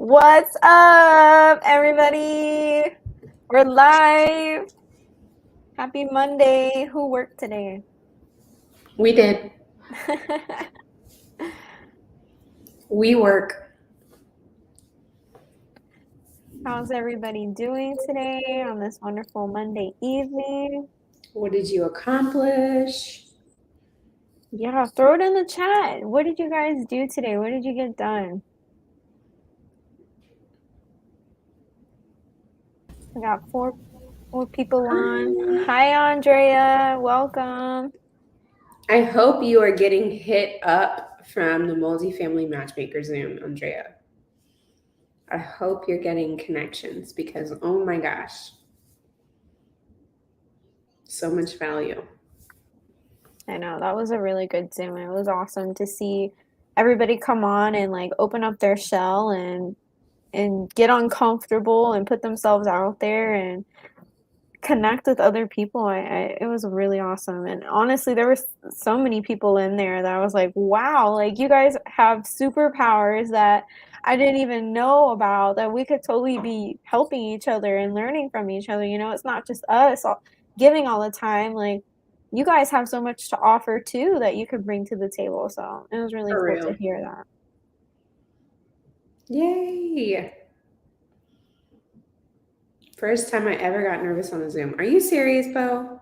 What's up, everybody? We're live. Happy Monday. Who worked today? We did. We work. How's everybody doing today on this wonderful Monday evening? What did you accomplish? Yeah, throw it in the chat. What did you guys do today? What did you get done? We got four people on. Hi, Andrea. Welcome. I hope you are getting hit up from the Multifamily Matchmaker Zoom, Andrea. I hope you're getting connections because, oh my gosh, so much value. I know, that was a really good Zoom. It was awesome to see everybody come on and like open up their shell and get uncomfortable and put themselves out there and connect with other people. It was really awesome. And honestly, there were so many people in there that I was like, wow, like you guys have superpowers that I didn't even know about, that we could totally be helping each other and learning from each other. You know, it's not just us giving all the time. Like you guys have so much to offer too that you could bring to the table. So it was really For cool real. to hear that. Yay. First time I ever got nervous on a Zoom. Are you serious, Bo?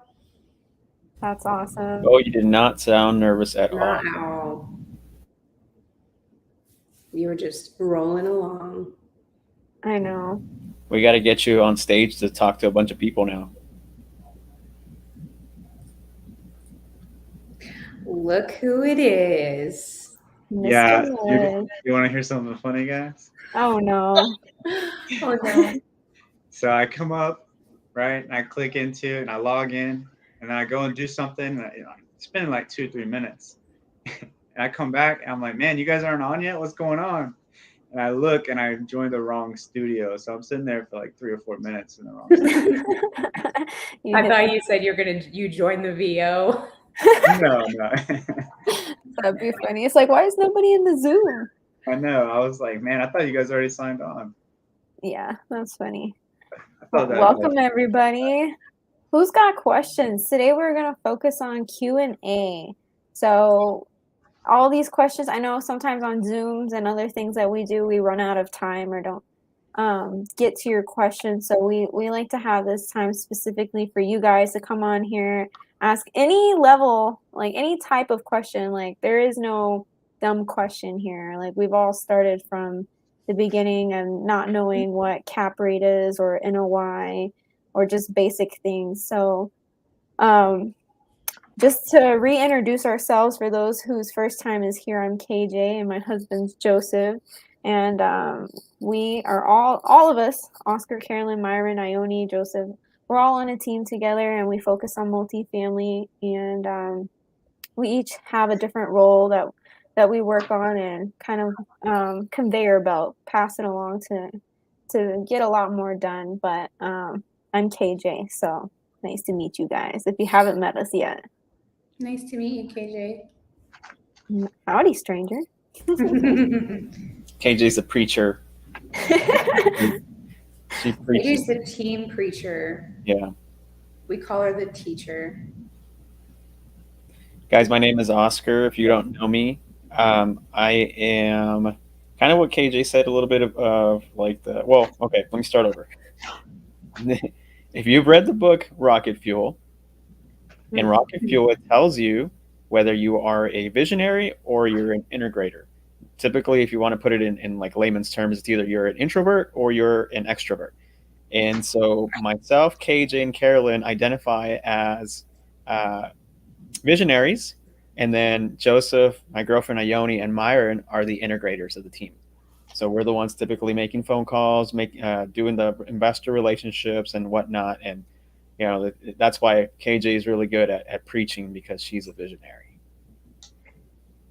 That's awesome. Oh, you did not sound nervous at all. Not at all. You were just rolling along. I know. We got to get you on stage to talk to a bunch of people now. Look who it is. Yeah, Mr. you want to hear something funny, guys? Oh no. Oh no. So I come up, right, and I click into it, and I log in, and then I go and do something. And it's been like 2-3 minutes. And I come back, and I'm like, man, you guys aren't on yet? What's going on? And I look, and I joined the wrong studio. So I'm sitting there for like 3 or 4 minutes in the wrong studio. I thought you said you joined the VO. No. That'd be funny. It's like, why is nobody in the Zoom? I know. I was like, man, I thought you guys already signed on. Yeah, that's funny. Well, welcome everybody. Who's got questions? Today we're going to focus on Q&A. So all these questions, I know sometimes on Zooms and other things that we do, we run out of time or don't get to your questions. So we like to have this time specifically for you guys to come on here, ask any level, like any type of question. Like there is no dumb question here. Like we've all started from the beginning and not knowing what cap rate is or NOI or just basic things. So just to reintroduce ourselves for those whose first time is here, I'm KJ and my husband's Joseph. And we are all of us, Oscar, Carolyn, Myron, Ione, Joseph, we're all on a team together and we focus on multifamily. And we each have a different role that we work on and kind of conveyor belt, pass it along to get a lot more done. But I'm KJ, so nice to meet you guys if you haven't met us yet. Nice to meet you, KJ. Howdy, stranger. KJ's the preacher. She preaches. KJ's the team preacher. Yeah. We call her the teacher. Guys, my name is Oscar. If you don't know me, I am kind of what KJ said, a little bit of like the, well, okay, let me start over. If you've read the book Rocket Fuel, in Rocket Fuel, it tells you whether you are a visionary or you're an integrator. Typically, if you want to put it in like layman's terms, it's either you're an introvert or you're an extrovert. And so myself, KJ, and Carolyn identify as visionaries. And then Joseph, my girlfriend Ione, and Myron are the integrators of the team. So we're the ones typically making phone calls, doing the investor relationships and whatnot. And you know, that's why KJ is really good at preaching, because she's a visionary.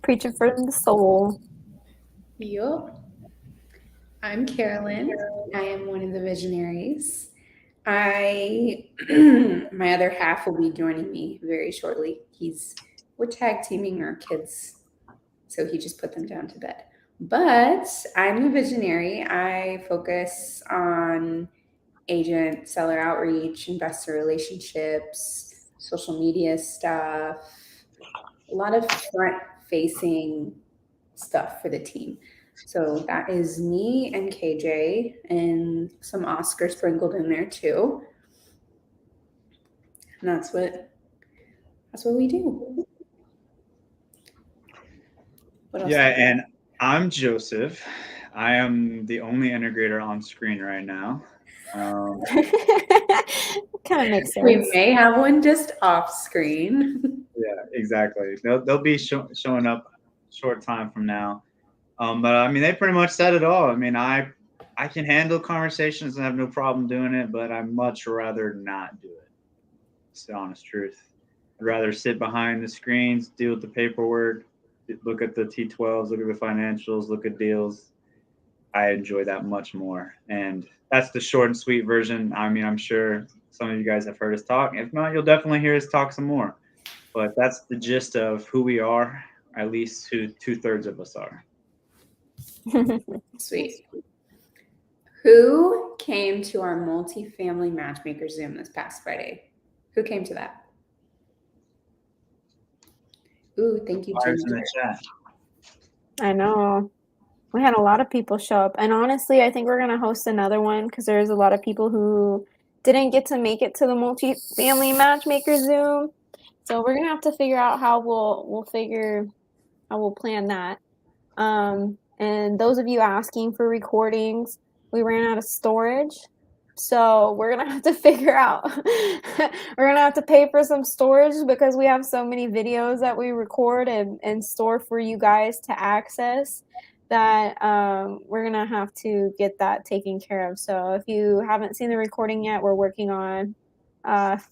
Preaching from the soul. Yup. I'm Carolyn. I am one of the visionaries. My other half will be joining me very shortly. We're tag teaming our kids, so he just put them down to bed. But I'm a visionary. I focus on agent seller outreach, investor relationships, social media stuff, a lot of front facing stuff for the team. So that is me and KJ, and some Oscar sprinkled in there too. And that's what we do. What else? Yeah, and I'm Joseph. I am the only integrator on screen right now. Kind of makes sense. We may have one just off screen. Yeah, exactly. They'll be showing up short time from now. But I mean, they pretty much said it all. I mean, I can handle conversations and have no problem doing it, but I'd much rather not do it. It's the honest truth. I'd rather sit behind the screens, deal with the paperwork, look at the T12s, look at the financials, look at deals. I enjoy that much more. And that's the short and sweet version. I mean, I'm sure some of you guys have heard us talk. If not, you'll definitely hear us talk some more. But that's the gist of who we are, at least who 2/3 of us are. Sweet. Who came to our multifamily matchmaker Zoom this past Friday? Who came to that? Ooh, thank you, Fires in Ginger. the chat. I know. We had a lot of people show up. And honestly, I think we're going to host another one because there's a lot of people who didn't get to make it to the multifamily matchmaker Zoom. So we're going to have to figure out how we'll plan that. And those of you asking for recordings, we ran out of storage. So we're going to have to figure out, we're going to have to pay for some storage because we have so many videos that we record and store for you guys to access that we're going to have to get that taken care of. So if you haven't seen the recording yet, we're working on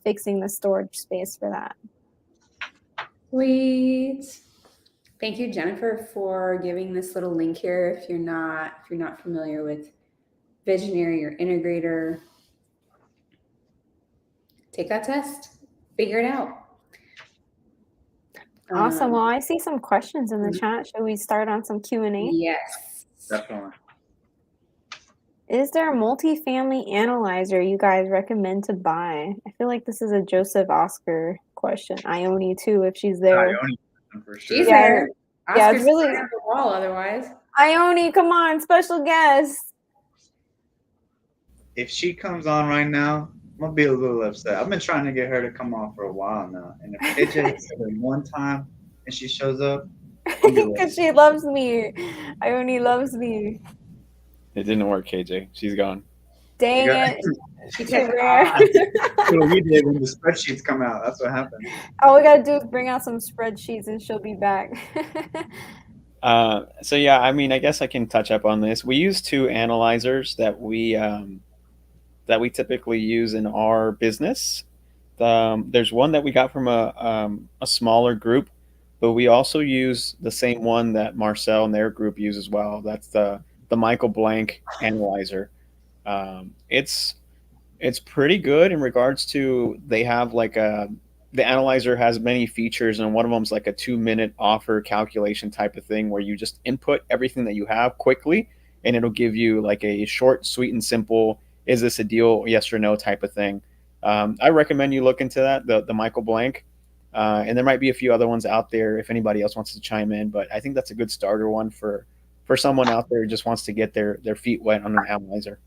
fixing the storage space for that. Sweet. Thank you, Jennifer, for giving this little link here. If you're not familiar with visionary or integrator, take that test, figure it out. Awesome. Well, I see some questions in the chat. Should we start on some Q&A? Yes. Definitely. Is there a multifamily analyzer you guys recommend to buy? I feel like this is a Joseph Oscar question. Ione too, if she's there. Ione, for sure. She's Yeah, there. yeah, Oscar's it's really on the wall otherwise. Ione, come on, special guest. If she comes on right now, I'm gonna be a little upset. I've been trying to get her to come on for a while now, and if KJ said it one time and she shows up, Because she loves me. Ione loves me. It didn't work, KJ. She's gone. Dang it. She Too took rare. off. we did when the spreadsheets come out. That's what happened. All we gotta do is bring out some spreadsheets and she'll be back. So yeah, I mean, I guess I can touch up on this. We use two analyzers that we typically use in our business. There's one that we got from a smaller group, but we also use the same one that Marcel and their group use as well. That's the Michael Blank analyzer. It's pretty good in regards to they have like the analyzer has many features, and one of them is like a 2-minute offer calculation type of thing where you just input everything that you have quickly, and it'll give you like a short, sweet, and simple, is this a deal, yes or no type of thing. I recommend you look into that, the Michael Blank. And there might be a few other ones out there if anybody else wants to chime in, but I think that's a good starter one for someone out there who just wants to get their feet wet on an analyzer.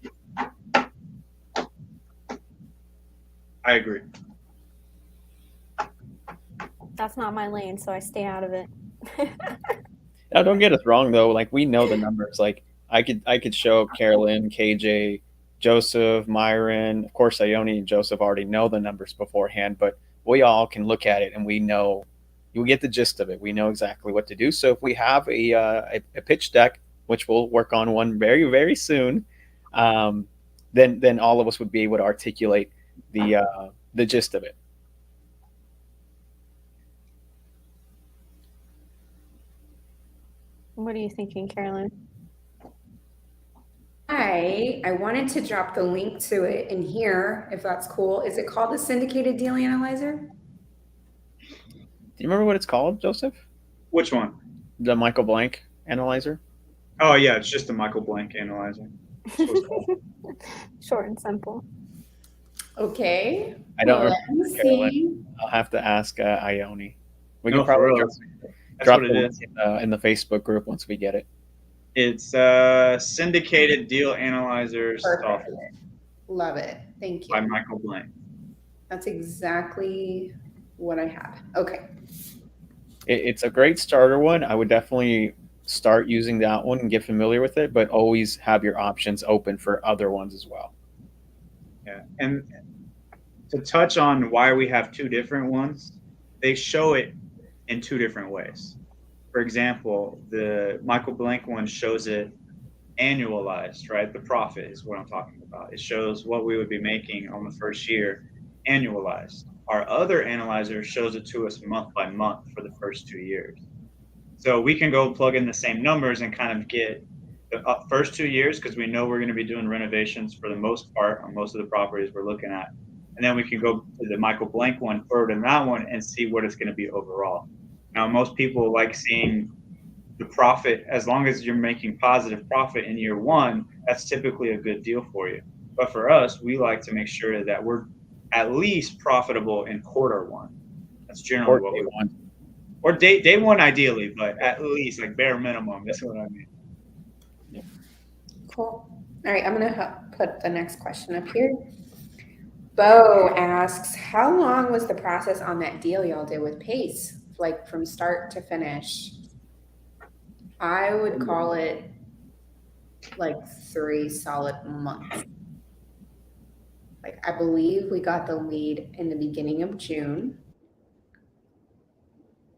I agree. That's not my lane, so I stay out of it. Now, don't get us wrong though. Like, we know the numbers. Like, I could show Carolyn, KJ, Joseph, Myron, of course, Ione and Joseph already know the numbers beforehand, but we all can look at it and we know, you get the gist of it. We know exactly what to do. So if we have a pitch deck, which we'll work on one very, very soon, then all of us would be able to articulate the gist of it. What are you thinking, Carolyn? I wanted to drop the link to it in here, if that's cool. Is it called the Syndicated Deal Analyzer? Do you remember what it's called, Joseph? Which one? The Michael Blank analyzer? Oh yeah, it's just a Michael Blank analyzer. That's what it's called. Short and simple. Okay. I don't Let remember, me Carolyn. see. I'll have to ask Ione. We No, could for probably real. That's drop what the it link is. in the Facebook group once we get it. It's syndicated deal analyzer Perfect. software Love it. Thank by you. Michael Blank. That's exactly what I had. Okay. It's a great starter one. I would definitely start using that one and get familiar with it, but always have your options open for other ones as well. Yeah, and to touch on why we have two different ones, they show it in two different ways. For example, the Michael Blank one shows it annualized, right? The profit is what I'm talking about. It shows what we would be making on the first year annualized. Our other analyzer shows it to us month by month for the first 2 years. So we can go plug in the same numbers and kind of get the first 2 years because we know we're going to be doing renovations for the most part on most of the properties we're looking at. And then we can go to the Michael Blank one, throw it in that one, and see what it's going to be overall. Now, most people like seeing the profit. As long as you're making positive profit in year one, that's typically a good deal for you. But for us, we like to make sure that we're at least profitable in quarter one. That's generally Or what day we one. or day one ideally, but at least like bare minimum. That's what I mean. Cool. All right. I'm going to put the next question up here. Bo asks, how long was the process on that deal y'all did with Pace? Like from start to finish? I would call it like 3 solid months. Like I believe we got the lead in the beginning of June.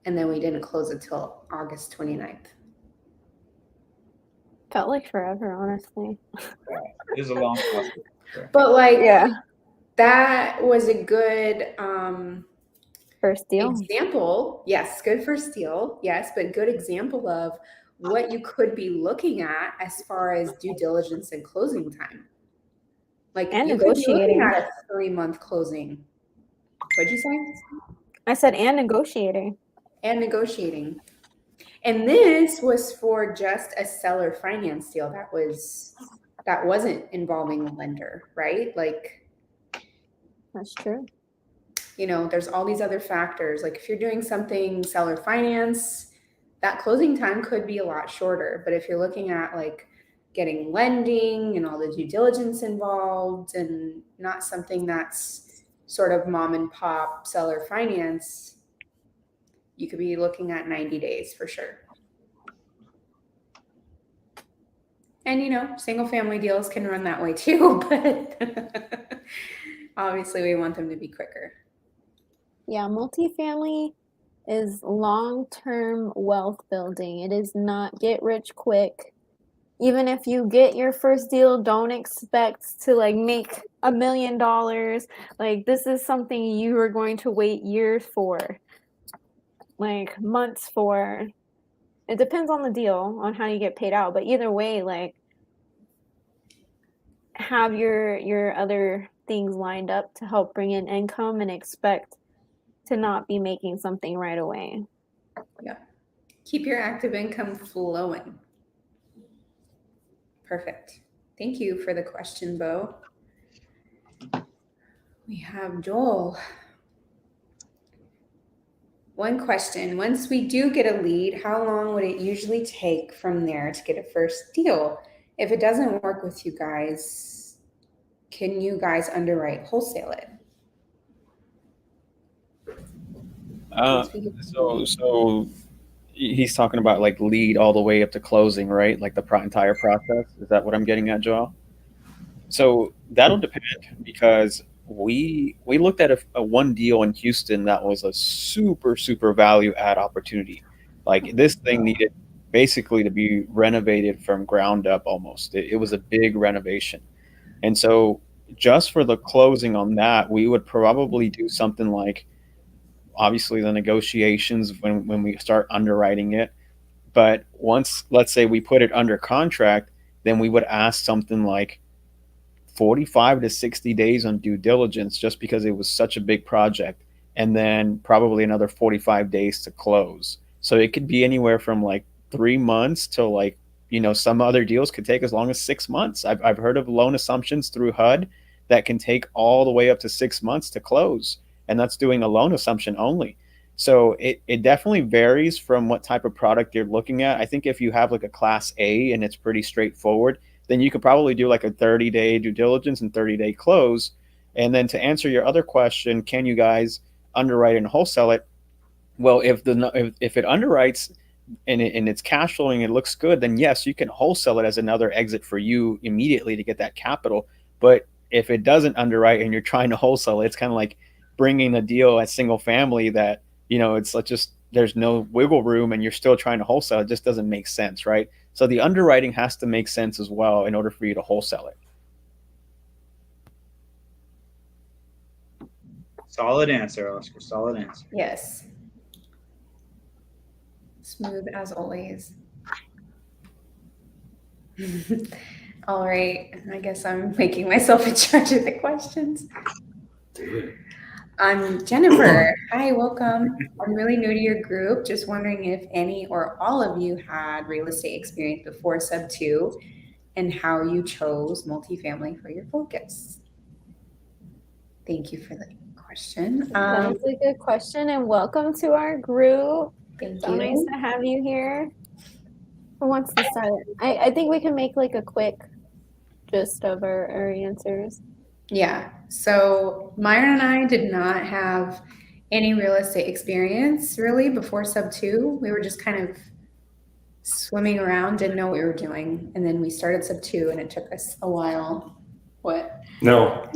And then we didn't close it till August 29th. Felt like forever, honestly. Yeah, it is a long process. Sure. But like Yeah. that was a good First deal. example. Yes, good first deal. Yes, but good example of what you could be looking at as far as due diligence and closing time. Like And you could be looking negotiating. at a 3-month closing. What'd you say? I said and negotiating. And negotiating. And this was for just a seller finance deal that wasn't involving a lender, right? Like, That's true. you know, there's all these other factors. Like if you're doing something seller finance, that closing time could be a lot shorter. But if you're looking at like getting lending and all the due diligence involved and not something that's sort of mom and pop seller finance, you could be looking at 90 days for sure. And, you know, single family deals can run that way too, but obviously we want them to be quicker. Yeah, multifamily is long-term wealth building. It is not get rich quick. Even if you get your first deal, don't expect to like make $1 million. Like this is something you are going to wait years for, like months for. It depends on the deal, on how you get paid out. But either way, like have your other things lined up to help bring in income and expect to not be making something right away. Yeah. Keep your active income flowing. Perfect. Thank you for the question, Bo. We have Joel. One question. Once we do get a lead, how long would it usually take from there to get a first deal? If it doesn't work with you guys, can you guys underwrite wholesale it? So he's talking about like lead all the way up to closing, right? Like the entire process. Is that what I'm getting at, Joel? So that'll depend because we looked at a one deal in Houston that was a super value add opportunity. Like this thing needed basically to be renovated from ground up almost. It was a big renovation. And so just for the closing on that, we would probably do something like obviously the negotiations when we start underwriting it. But once, let's say we put it under contract, then we would ask something like 45 to 60 days on due diligence just because it was such a big project. And then probably another 45 days to close. So it could be anywhere from like 3 months to like some other deals could take as long as 6 months. I've heard of loan assumptions through HUD that can take all the way up to 6 months to close, and that's doing a loan assumption only. So it definitely varies from what type of product you're looking at. I think if you have like a class A and it's pretty straightforward, then you could probably do like a 30-day due diligence and 30-day close. And then to answer your other question, can you guys underwrite and wholesale it? Well, if it underwrites and it's cash flowing, it looks good, then yes, you can wholesale it as another exit for you immediately to get that capital. But if it doesn't underwrite and you're trying to wholesale, it's kind of like bringing a deal at single family that it's like just there's no wiggle room, and you're still trying to wholesale. It just doesn't make sense, right? So the underwriting has to make sense as well in order for you to wholesale it. Solid answer, Oscar. Solid answer. Yes. Smooth as always. All right. I guess I'm making myself in charge of the questions. I'm Jennifer. Hi, welcome. I'm really new to your group. Just wondering if any or all of you had real estate experience before sub 2 and how you chose multifamily for your focus. Thank you for the question. That was a good question, and welcome to our group. Thank So you. nice to have you here. Who wants to start? I think we can make like a quick gist of our answers. Yeah. So Myron and I did not have any real estate experience really before sub 2. We were just kind of swimming around, didn't know what we were doing. And then we started sub 2 and it took us a while. What? No,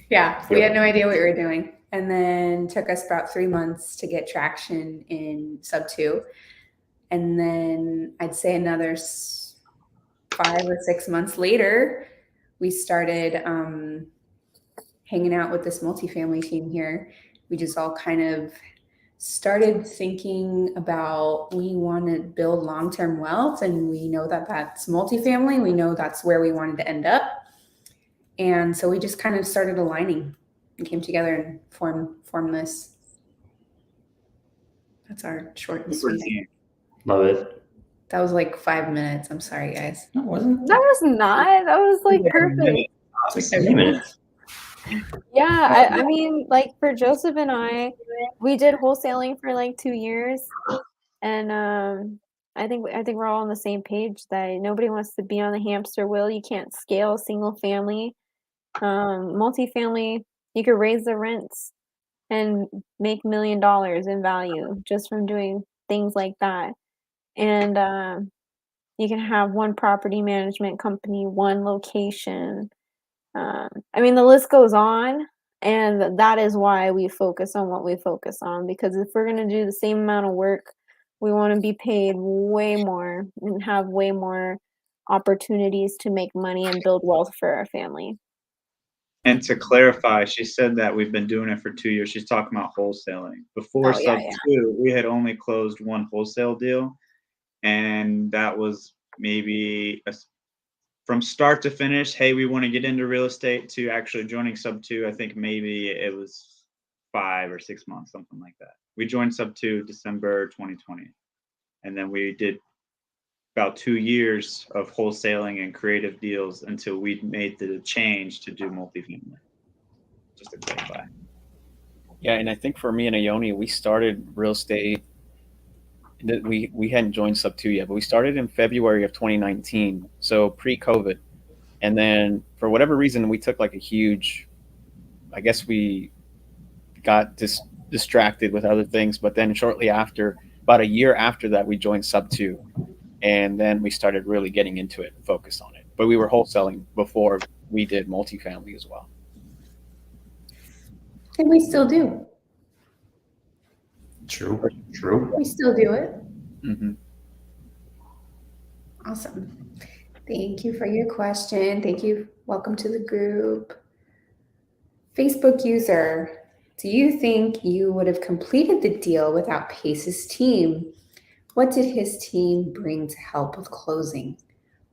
Yeah, we had no idea what we were doing. And then took us about 3 months to get traction in sub 2. And then I'd say another 5 or 6 months later, we started hanging out with this multifamily team here. We just all kind of started thinking about we want to build long-term wealth, and we know that that's multifamily. We know that's where we wanted to end up. And so we just kind of started aligning and came together and formed this. That's our short and sweet. love it. That was like 5 minutes. I'm sorry, guys. No, it wasn't. That was not. That was like perfect. It's like 3 minutes. Yeah, I mean, like for Joseph and I, we did wholesaling for like 2 years, and I think we're all on the same page that nobody wants to be on the hamster wheel. You can't scale single family. Multifamily, you could raise the rents and make $1 million in value just from doing things like that. And you can have one property management company, one location. I mean, the list goes on, and that is why we focus on what we focus on, because if we're going to do the same amount of work, we want to be paid way more and have way more opportunities to make money and build wealth for our family. And to clarify, she said that we've been doing it for 2 years. She's talking about wholesaling. Before sub 2, we had only closed one wholesale deal, and that was maybe from start to finish, hey, we want to get into real estate, to actually joining sub 2, I think maybe it was 5 or 6 months, something like that. We joined sub 2 December 2020, and then we did about 2 years of wholesaling and creative deals until we made the change to do multifamily. Just to clarify. Yeah, and I think for me and Ione, we started real estate. We hadn't joined sub 2 yet, but we started in February of 2019, so pre-COVID. And then for whatever reason, we took like a huge, I guess we got distracted with other things. But then shortly after, about a year after that, we joined sub 2. And then we started really getting into it and focused on it. But we were wholesaling before we did multifamily as well. And we still do. True. We still do it. Mm-hmm. Awesome. Thank you for your question. Thank you. Welcome to the group. Facebook user, do you think you would have completed the deal without Pace's team? What did his team bring to help with closing?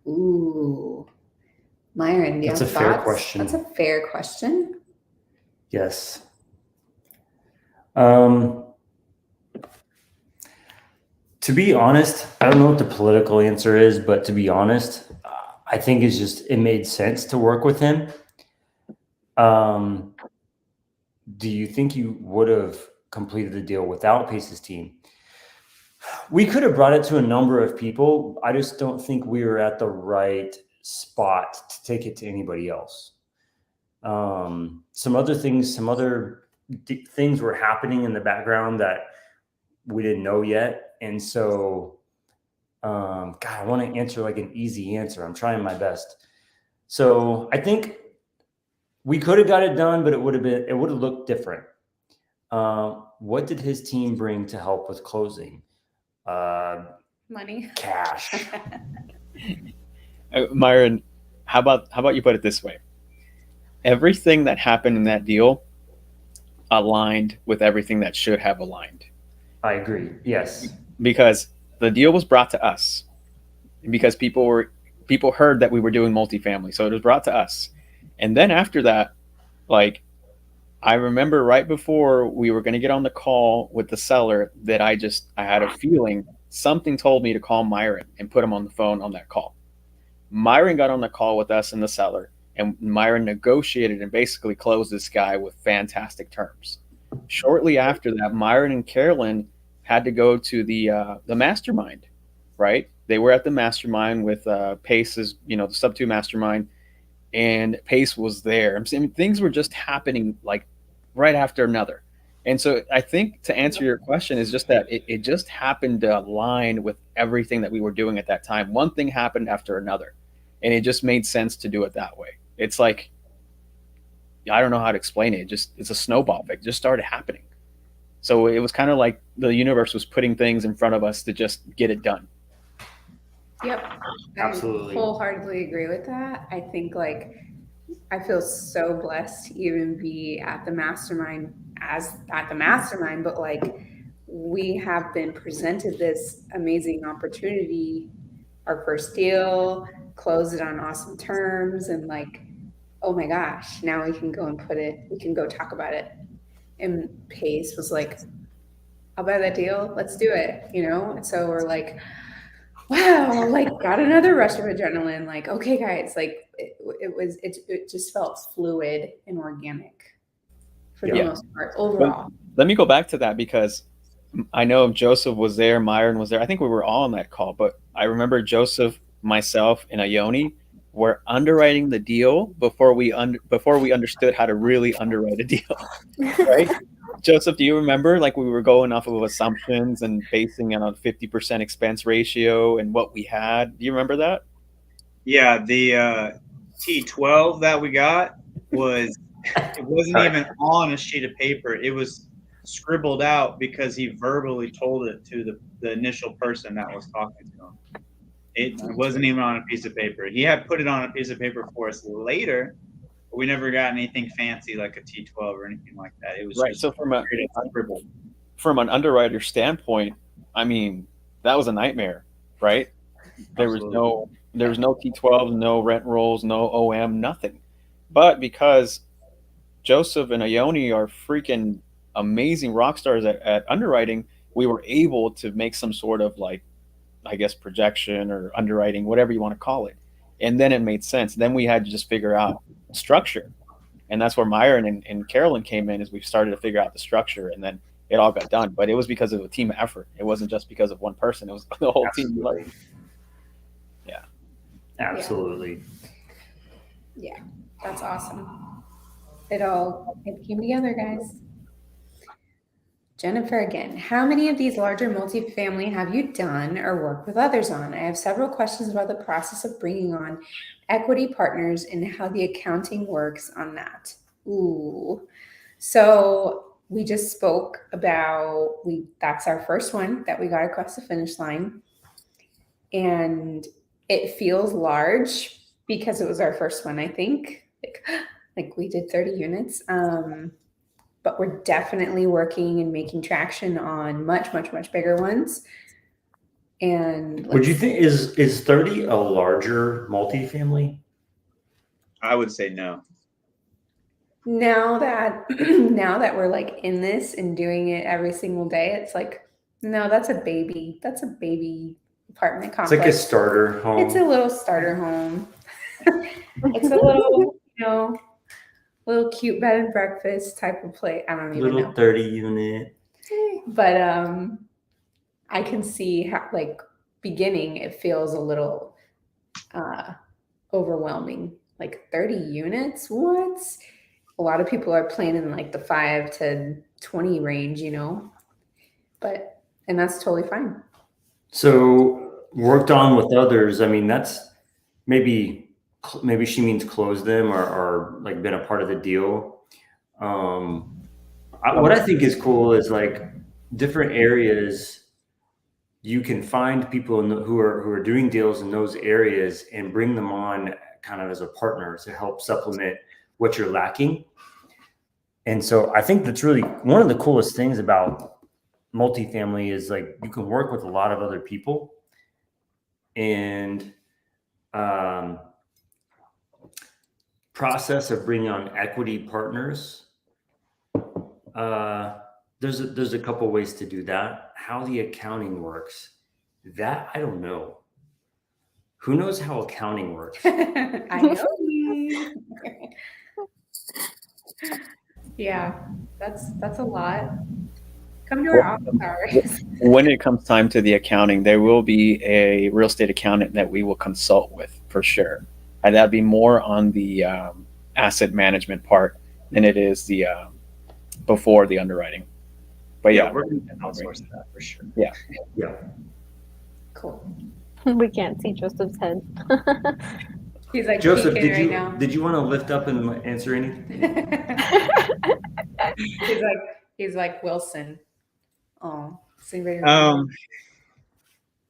Ooh. Myron, do you have thoughts? That's a fair question. That's a fair question. Yes. To be honest, I don't know what the political answer is, but to be honest, I think it's just it made sense to work with him. Do you think you would have completed the deal without Pace's team? We could have brought it to a number of people. I just don't think we were at the right spot to take it to anybody else. Some other things were happening in the background that we didn't know yet. And so, God, I want to answer like an easy answer. I'm trying my best. So I think we could have got it done, but it would have looked different. What did his team bring to help with closing? Money. Cash. Myron, how about you put it this way? Everything that happened in that deal aligned with everything that should have aligned. I agree. Yes. Because the deal was brought to us. Because people heard that we were doing multifamily, so it was brought to us. And then after that, like, I remember right before we were going to get on the call with the seller that I had a feeling something told me to call Myron and put him on the phone on that call. Myron got on the call with us and the seller, and Myron negotiated and basically closed this guy with fantastic terms. Shortly after that, Myron and Carolyn had to go to the mastermind, right? They were at the mastermind with Pace's, the sub 2 mastermind, and Pace was there. I'm saying things were just happening like right after another. And so I think to answer your question is just that it just happened to align with everything that we were doing at that time. One thing happened after another, and it just made sense to do it that way. It's like, I don't know how to explain it. It's a snowball effect. It just started happening. So it was kind of like the universe was putting things in front of us to just get it done. Yep. Absolutely. I wholeheartedly agree with that. I think I feel so blessed to even be at the mastermind but we have been presented this amazing opportunity, our first deal, close it on awesome terms, and oh my gosh, now we can go talk about it. And Pace was like, I'll buy that deal, let's do it, And so we're like, wow, got another rush of adrenaline. Okay, guys, it just felt fluid and organic for the most part overall. Let me go back to that because I know Joseph was there, Myron was there. I think we were all on that call, but I remember Joseph, myself, and Ione were underwriting the deal before we understood how to really underwrite a deal, right? Joseph, do you remember we were going off of assumptions and basing it on 50% expense ratio and what we had? Do you remember that? Yeah, the T12 that we got it wasn't even on a sheet of paper. It was scribbled out because he verbally told it to the initial person that was talking to him. It wasn't even on a piece of paper. He had put it on a piece of paper for us later, but we never got anything fancy like a T12 or anything like that. It was right. Just so scribbled. From an underwriter standpoint, I mean, that was a nightmare, right? There was no T12, no rent rolls, no OM, nothing. But because Joseph and Ione are freaking amazing rock stars at underwriting, we were able to make some sort of projection or underwriting, whatever you want to call it. And then it made sense. Then we had to just figure out structure. And that's where Myron and Carolyn came in as we started to figure out the structure, and then it all got done. But it was because of a team effort. It wasn't just because of one person. It was the whole team. Yeah. Absolutely. Yeah, that's awesome. It came together, guys. Jennifer again. How many of these larger multifamily have you done or worked with others on? I have several questions about the process of bringing on equity partners and how the accounting works on that. Ooh. So we just spoke about, that's our first one that we got across the finish line. And it feels large because it was our first one, I think. Like we did 30 units. But we're definitely working and making traction on much, much, much bigger ones. And would you think is 30 a larger multifamily? I would say no. Now that we're in this and doing it every single day, it's No, that's a baby. That's a baby apartment It's like a complex. starter home. It's a little starter home. It's a little, little cute bed and breakfast type of place. I don't even little know. 30 unit. But I can see how, like, beginning, it feels a little overwhelming. Like 30 units? What? A lot of people are planning like the 5 to 20 range, but, and that's totally fine. So worked on with others. I mean, that's maybe she means close them or like been a part of the deal. What I think is cool is like different areas. You can find people who are doing deals in those areas and bring them on kind of as a partner to help supplement what you're lacking. And so I think that's really one of the coolest things about multifamily is like you can work with a lot of other people and process of bringing on equity partners. There's a couple ways to do that. How the accounting works, that I don't know. Who knows how accounting works? I know. Yeah, that's a lot. Come to our office hours. When it comes time to the accounting, there will be a real estate accountant that we will consult with for sure. And that'd be more on the asset management part than it is the before the underwriting. But yeah, we're going to outsource that for sure. Yeah. Cool. We can't see Joseph's head. He's like Joseph, peeking right now. did you want to lift up and answer anything? he's like Wilson. Oh,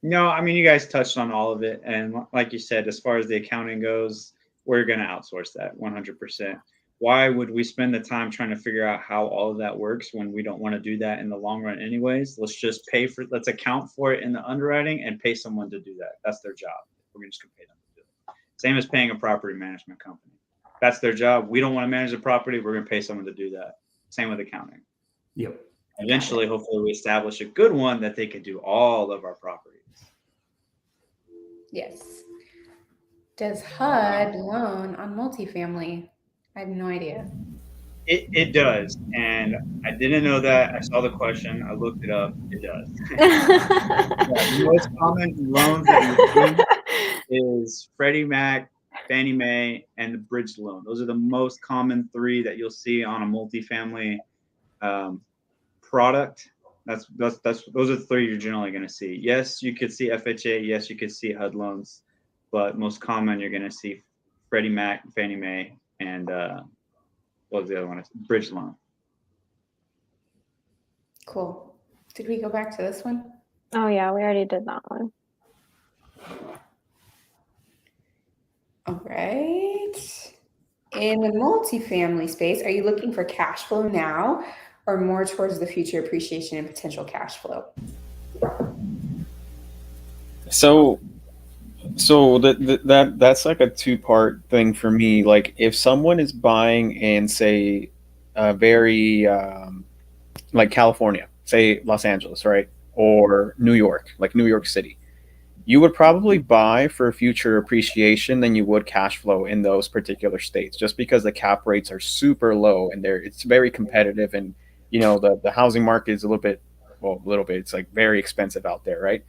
no, I mean, you guys touched on all of it. And like you said, as far as the accounting goes, we're going to outsource that 100%. Why would we spend the time trying to figure out how all of that works when we don't want to do that in the long run anyways? Let's account for it in the underwriting and pay someone to do that. That's their job. We're just going to pay them to do it. Same as paying a property management company. That's their job. We don't want to manage the property. We're going to pay someone to do that. Same with accounting. Yep. Eventually, hopefully, we establish a good one that they can do all of our properties. Yes. Does HUD loan on multifamily? I have no idea. It does, and I didn't know that. I saw the question. I looked it up. It does. The most common loans that you see is Freddie Mac, Fannie Mae, and the bridge loan. Those are the most common 3 that you'll see on a multifamily product. Those are the 3 you're generally going to see. Yes, you could see FHA. Yes, you could see HUD loans, but most common you're going to see Freddie Mac, Fannie Mae, and what was the other one? Bridge loan. Cool. Did we go back to this one? Oh yeah, we already did that one. All right. In the multifamily space, are you looking for cash flow now or more towards the future appreciation and potential cash flow? So that's like a 2-part thing for me. Like if someone is buying in say very like California, say Los Angeles, right? Or New York, like New York City, you would probably buy for future appreciation than you would cash flow in those particular states, just because the cap rates are super low and it's very competitive, and the housing market is a little bit, it's like very expensive out there, right?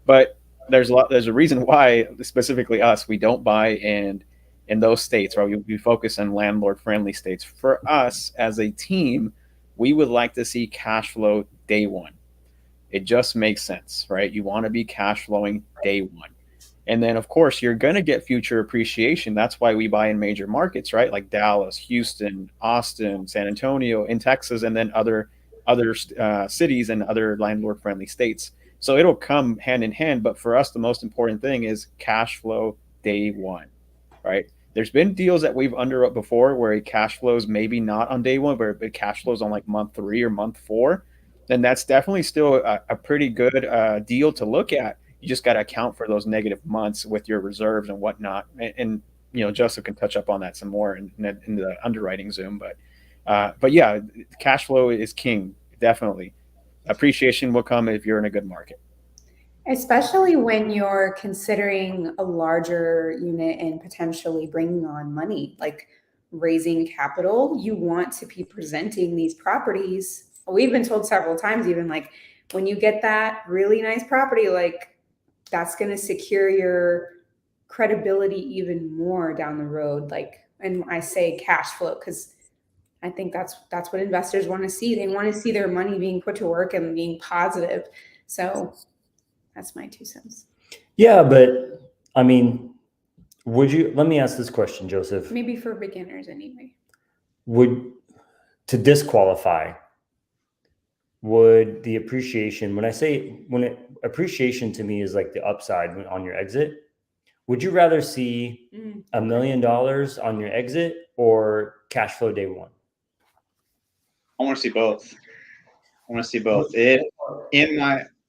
But there's a reason why specifically us, we don't buy in those states, right? We focus on landlord friendly states. For us as a team, we would like to see cash flow day one. It just makes sense, right? You want to be cash flowing day one. And then, of course, you're going to get future appreciation. That's why we buy in major markets, right? Like Dallas, Houston, Austin, San Antonio, in Texas, and then other cities and other landlord-friendly states. So it'll come hand in hand. But for us, the most important thing is cash flow day one, right? There's been deals that we've underwrote before where it cash flows maybe not on day one, but it cash flows on like month 3 or month 4. Then that's definitely still a pretty good deal to look at. You just got to account for those negative months with your reserves and whatnot. And Joseph can touch up on that some more in the underwriting Zoom. But yeah, cash flow is king, definitely. appreciation will come if you're in a good market. Especially when you're considering a larger unit and potentially bringing on money, like raising capital, you want to be presenting these properties. We've been told several times, even like when you get that really nice property, like that's going to secure your credibility even more down the road. Like, and I say cash flow because I think that's what investors want to see. They want to see their money being put to work and being positive. So that's my 2 cents. Yeah, but I mean, let me ask this question, Joseph. Maybe for beginners anyway. To disqualify, would the appreciation, appreciation to me is like the upside on your exit, would you rather see $1 million on your exit or cash flow day one? I want to see both. Go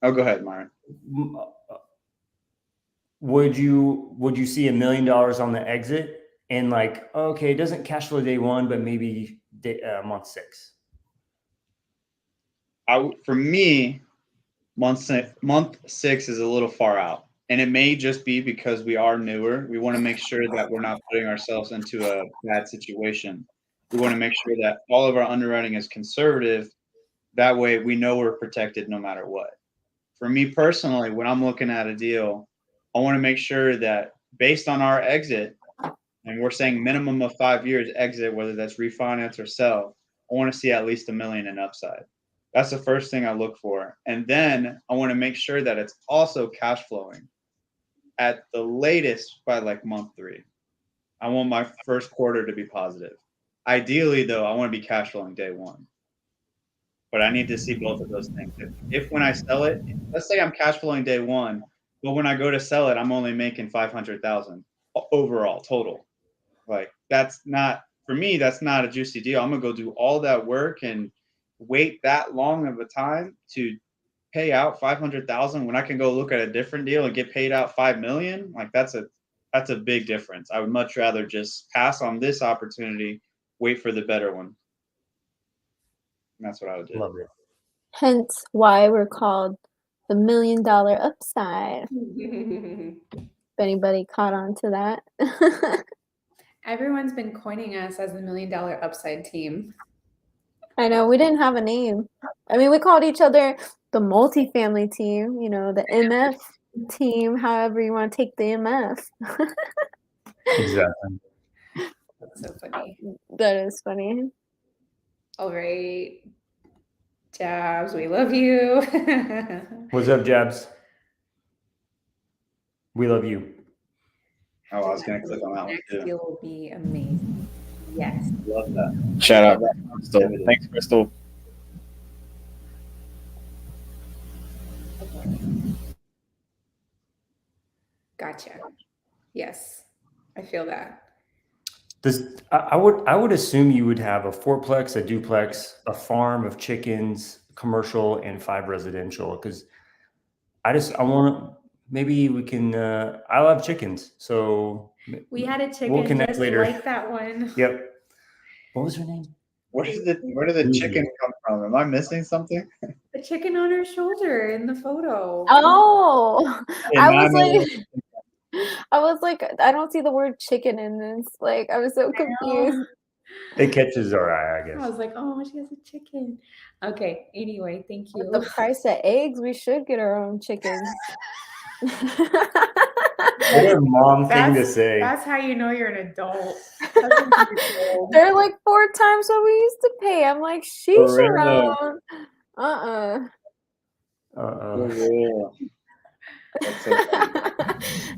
ahead, Myron. Would you see $1 million on the exit and like, okay, it doesn't cash flow day one, but maybe month 6? For me, month 6 is a little far out, and it may just be because we are newer. We want to make sure that we're not putting ourselves into a bad situation. We want to make sure that all of our underwriting is conservative. That way we know we're protected no matter what. For me personally, when I'm looking at a deal, I want to make sure that based on our exit, and we're saying minimum of 5 years exit, whether that's refinance or sell, I want to see at least $1 million in upside. That's the first thing I look for. And then I want to make sure that it's also cash flowing at the latest by like month 3. I want my first quarter to be positive. Ideally, though, I want to be cash flowing day one. But I need to see both of those things. If when I sell it, let's say I'm cash flowing day one, but when I go to sell it, I'm only making $500,000 overall total. Like that's not, for me, that's not a juicy deal. I'm gonna go do all that work and wait that long of a time to pay out $500,000 when I can go look at a different deal and get paid out $5 million. Like that's a big difference. I would much rather just pass on this opportunity, wait for the better one. And that's what I would do. Love it. Hence why we're called the $1 million upside. If anybody caught on to that. Everyone's been coining us as the $1 million upside team. I know, we didn't have a name. I mean, we called each other the multifamily team, the MF team, however you want to take the MF. Exactly. That's so funny. That is funny. All right. Jabs, we love you. What's up, Jabs? We love you. Oh, I was going to click on that one Next too. deal will be amazing. Yes. Love that. Shout out Crystal. Thanks, Crystal. Gotcha. Yes. I feel that. I would assume you would have a 4-plex, a duplex, a farm of chickens, commercial, and 5 residential. Because maybe we can. I love chickens, so we had a chicken we'll connect just later. like that one. Yep. What was her name? Where did the chicken come from? Am I missing something? The chicken on her shoulder in the photo. Oh, I was like, I don't see the word chicken in this. Like, I was so confused. It catches our eye, I guess. I was like, oh, she has a chicken. Okay. Anyway, thank you. With the price of eggs, we should get our own chickens. What a mom thing to say. That's how you know you're an adult. They're like 4 times what we used to pay. I'm like, sheesh around. That's so funny.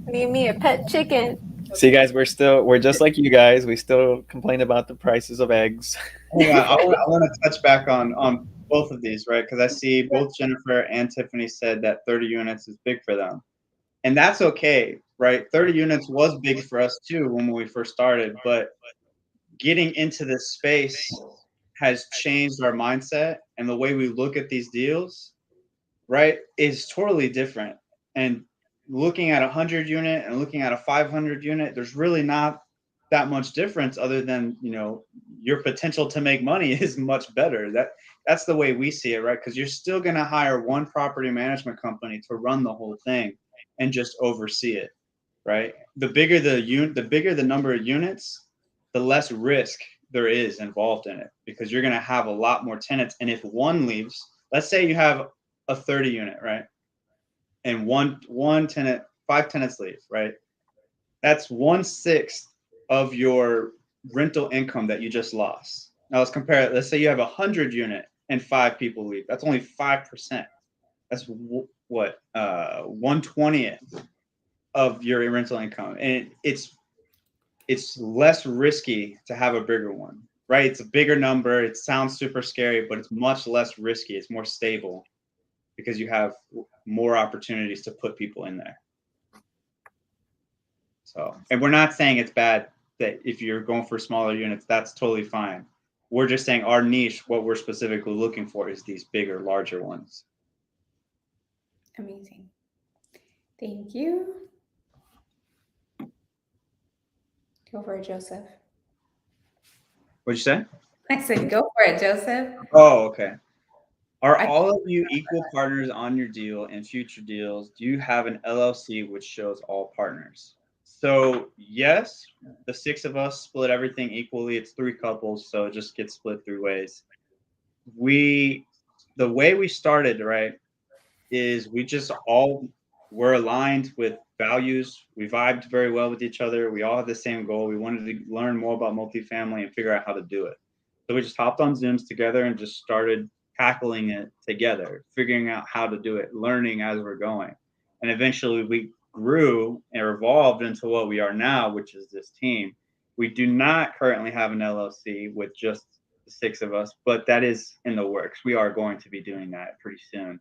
Need me a pet chicken. See, guys, we're just like you guys. We still complain about the prices of eggs. I want to touch back on both of these, right? Because I see both Jennifer and Tiffany said that 30 units is big for them. And that's okay, right? 30 units was big for us too when we first started, but getting into this space has changed our mindset, and the way we look at these deals, right, is totally different. And looking at a 100 unit and looking at a 500 unit, there's really not that much difference other than, you know, your potential to make money is much better. That's the way we see it, right? Because you're still going to hire one property management company to run the whole thing and just oversee it, right? The bigger the number of units, the less risk there is involved in it, because you're going to have a lot more tenants. And if one leaves, let's say you have a 30 unit, right? And one tenant, 5 tenants leave, right? That's 1/6 of your rental income that you just lost. Now let's compare it. Let's say you have 100 unit and 5 people leave. That's only 5%. That's what 1/20th of your rental income, and it's less risky to have a bigger one, right? It's a bigger number. It sounds super scary, but it's much less risky. It's more stable because you have more opportunities to put people in there. So, and we're not saying it's bad that if you're going for smaller units, that's totally fine. We're just saying our niche, what we're specifically looking for, is these bigger, larger ones. Amazing. Thank you. Go for it, Joseph. What'd you say? I said, go for it, Joseph. Oh, okay. Are all of you equal partners on your deal and future deals? Do you have an LLC which shows all partners? So yes, the 6 of us split everything equally. It's 3 couples, so it just gets split 3 ways. The way we started, right, is we just all were aligned with values. We vibed very well with each other. We all had the same goal. We wanted to learn more about multifamily and figure out how to do it. So we just hopped on Zooms together and just started tackling it together, figuring out how to do it, learning as we're going. And eventually we grew and evolved into what we are now, which is this team. We do not currently have an LLC with just the 6 of us, but that is in the works. We are going to be doing that pretty soon.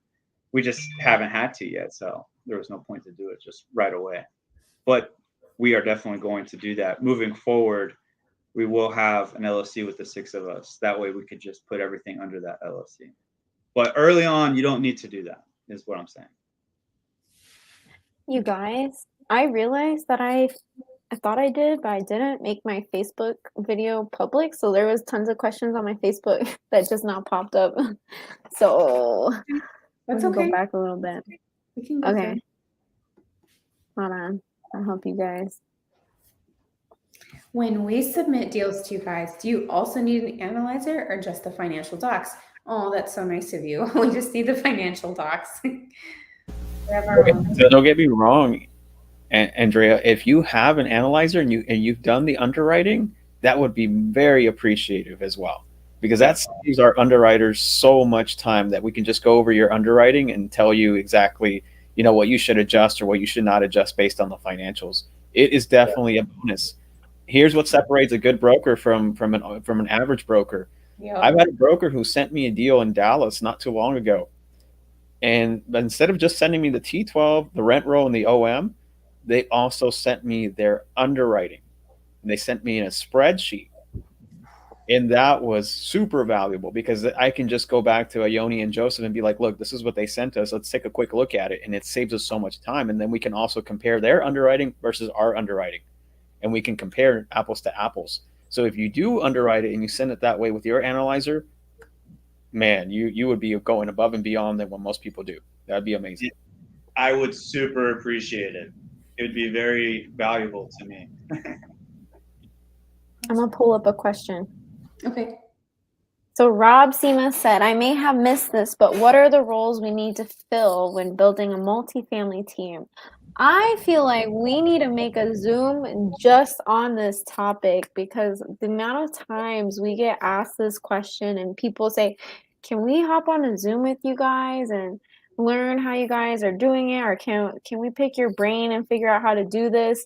We just haven't had to yet, so there was no point to do it just right away. But we are definitely going to do that. Moving forward, we will have an LLC with the 6 of us. That way we could just put everything under that LLC. But early on, you don't need to do that, is what I'm saying. You guys, I realized that I thought I did, but I didn't make my Facebook video public. So there was tons of questions on my Facebook that just now popped up. So That's let's okay. go back a little bit. We can go Okay. through. Hold on. I'll help you guys. When we submit deals to you guys, do you also need an analyzer or just the financial docs? Oh, that's so nice of you. We just need the financial docs. We have our own. So don't get me wrong, Andrea. If you have an analyzer and you've done the underwriting, that would be very appreciative as well, because that saves our underwriters so much time that we can just go over your underwriting and tell you exactly, you know, what you should adjust or what you should not adjust based on the financials. It is definitely a bonus. Here's what separates a good broker from an average broker. Yep. I've had a broker who sent me a deal in Dallas not too long ago. And instead of just sending me the T12, the rent roll, and the OM, they also sent me their underwriting. And they sent me in a spreadsheet. And that was super valuable because I can just go back to Ione and Joseph and be like, look, this is what they sent us. Let's take a quick look at it. And it saves us so much time. And then we can also compare their underwriting versus our underwriting. And we can compare apples to apples. So if you do underwrite it and you send it that way with your analyzer, man, you would be going above and beyond than what most people do. That'd be amazing. I would super appreciate it. It would be very valuable to me. I'm going to pull up a question. Okay. So Rob Sema said, I may have missed this, but what are the roles we need to fill when building a multifamily team? I feel like we need to make a Zoom just on this topic, because the amount of times we get asked this question and people say, can we hop on a Zoom with you guys and learn how you guys are doing it? Or can we pick your brain and figure out how to do this?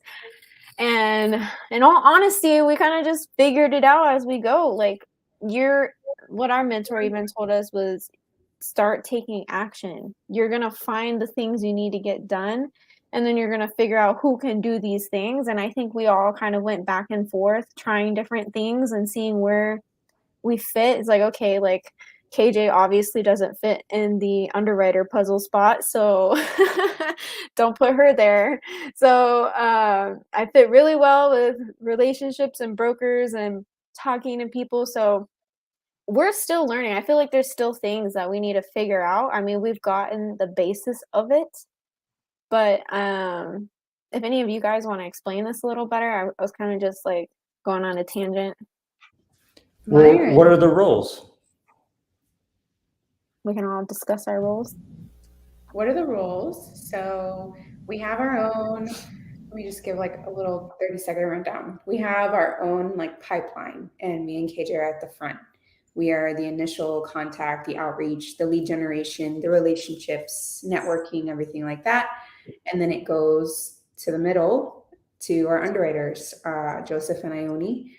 And in all honesty, we kind of just figured it out as we go. Like, what our mentor even told us was, start taking action. You're going to find the things you need to get done, and then you're going to figure out who can do these things. And I think we all kind of went back and forth trying different things and seeing where we fit. It's like, okay, like, KJ obviously doesn't fit in the underwriter puzzle spot, so don't put her there. So I fit really well with relationships and brokers and talking to people. So we're still learning. I feel like there's still things that we need to figure out. I mean, we've gotten the basis of it, but if any of you guys want to explain this a little better, I was kind of just like going on a tangent. Well, Myron, what are the roles? We can all discuss our roles. what are the roles? So we have our own, let me just give like a little 30-second rundown. We have our own like pipeline, and me and KJ are at the front. We are the initial contact, the outreach, the lead generation, the relationships, networking, everything like that. And then it goes to the middle to our underwriters, Joseph and Ione.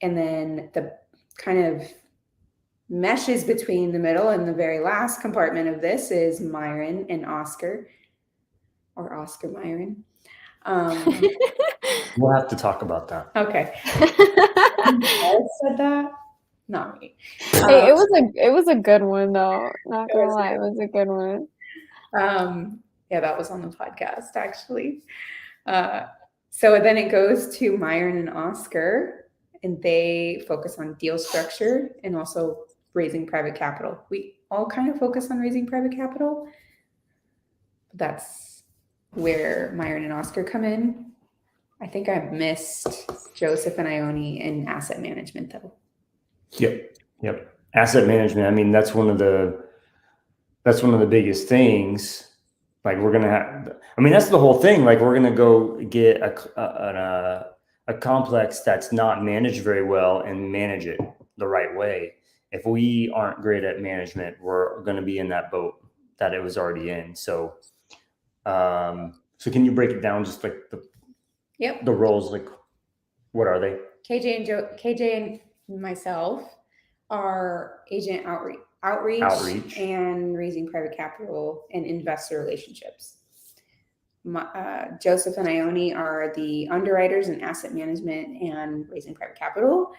And then the kind of meshes between the middle and the very last compartment of this is Myron and Oscar, or Oscar Myron. We'll have to talk about that. Okay. I said that, not me. Hey, it was a good one though. Not gonna lie, it was a good one. Yeah, that was on the podcast actually. So then it goes to Myron and Oscar, and they focus on deal structure and also raising private capital. We all kind of focus on raising private capital. That's where Myron and Oscar come in. I think I've missed Joseph and Ione in asset management though. Yep. Asset management. I mean, that's one of the biggest things. Like we're gonna have. I mean, that's the whole thing. Like we're gonna go get a complex that's not managed very well and manage it the right way. If we aren't great at management, we're going to be in that boat that it was already in. So, so can you break it down? Just like the roles, like what are they? KJ and myself are agent outreach and raising private capital and investor relationships. Joseph and Ione are the underwriters and asset management and raising private capital.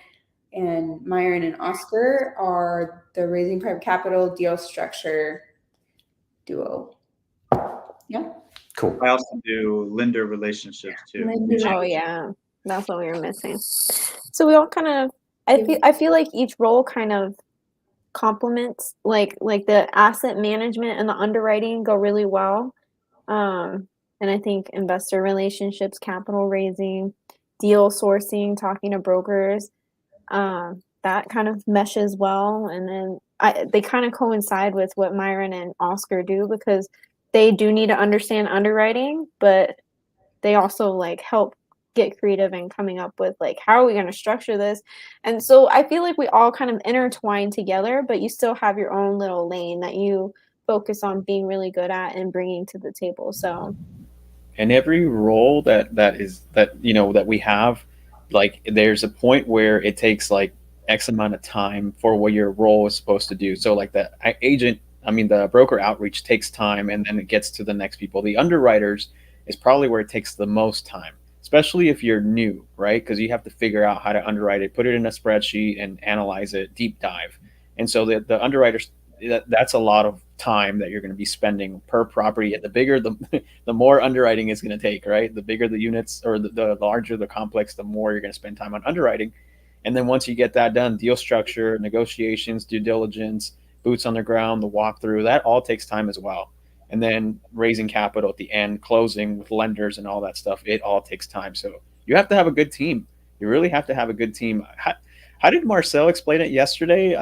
And Myron and Oscar are the raising private capital deal structure duo. Yeah. Cool. I also do lender relationships too. Oh yeah, that's what we were missing. So we all kind of, I feel like each role kind of complements, like the asset management and the underwriting go really well. And I think investor relationships, capital raising, deal sourcing, talking to brokers, that kind of meshes well. And then they kind of coincide with what Myron and Oscar do, because they do need to understand underwriting, but they also like help get creative and coming up with like, how are we going to structure this? And so I feel like we all kind of intertwine together, but you still have your own little lane that you focus on being really good at and bringing to the table. So, and every role that we have, like there's a point where it takes like X amount of time for what your role is supposed to do. So like the broker outreach takes time, and then it gets to the next people. The underwriters is probably where it takes the most time, especially if you're new, right? Because you have to figure out how to underwrite it, put it in a spreadsheet, and analyze it, deep dive. And so the underwriters, that's a lot of time that you're going to be spending per property. And the bigger the more underwriting is going to take, right? The bigger the units, or the larger the complex, the more you're going to spend time on underwriting. And then once you get that done, deal structure, negotiations, due diligence, boots on the ground, the walkthrough, that all takes time as well. And then raising capital at the end, closing with lenders and all that stuff, it all takes time. So you have to have a good team. You really have to have a good team. How did Marcel explain it yesterday?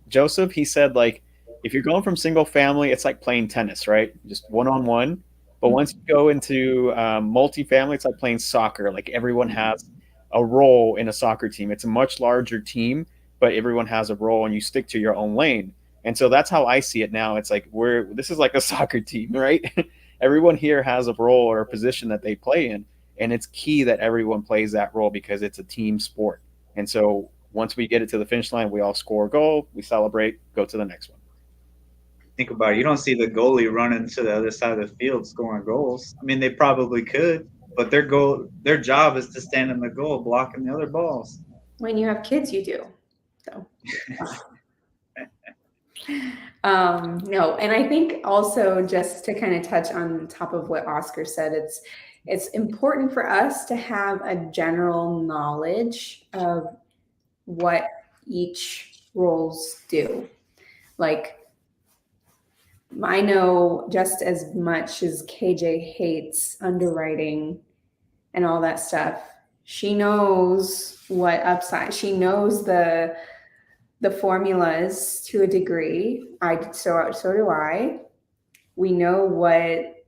Joseph, he said, like, if you're going from single family, it's like playing tennis, right? Just one-on-one. But once you go into multifamily, it's like playing soccer. Like everyone has a role in a soccer team. It's a much larger team, but everyone has a role, and you stick to your own lane. And so that's how I see it now. It's like this is like a soccer team, right? Everyone here has a role or a position that they play in, and it's key that everyone plays that role because it's a team sport. And so once we get it to the finish line, we all score a goal, we celebrate, go to the next one. Think about it. You don't see the goalie running to the other side of the field scoring goals. I mean, they probably could, but their job is to stand in the goal blocking the other balls. When you have kids, you do. So No, and I think also just to kind of touch on top of what Oscar said, it's important for us to have a general knowledge of what each roles do. Like, I know just as much as KJ hates underwriting and all that stuff, she knows what upside. She knows the formulas to a degree. So do I. We know what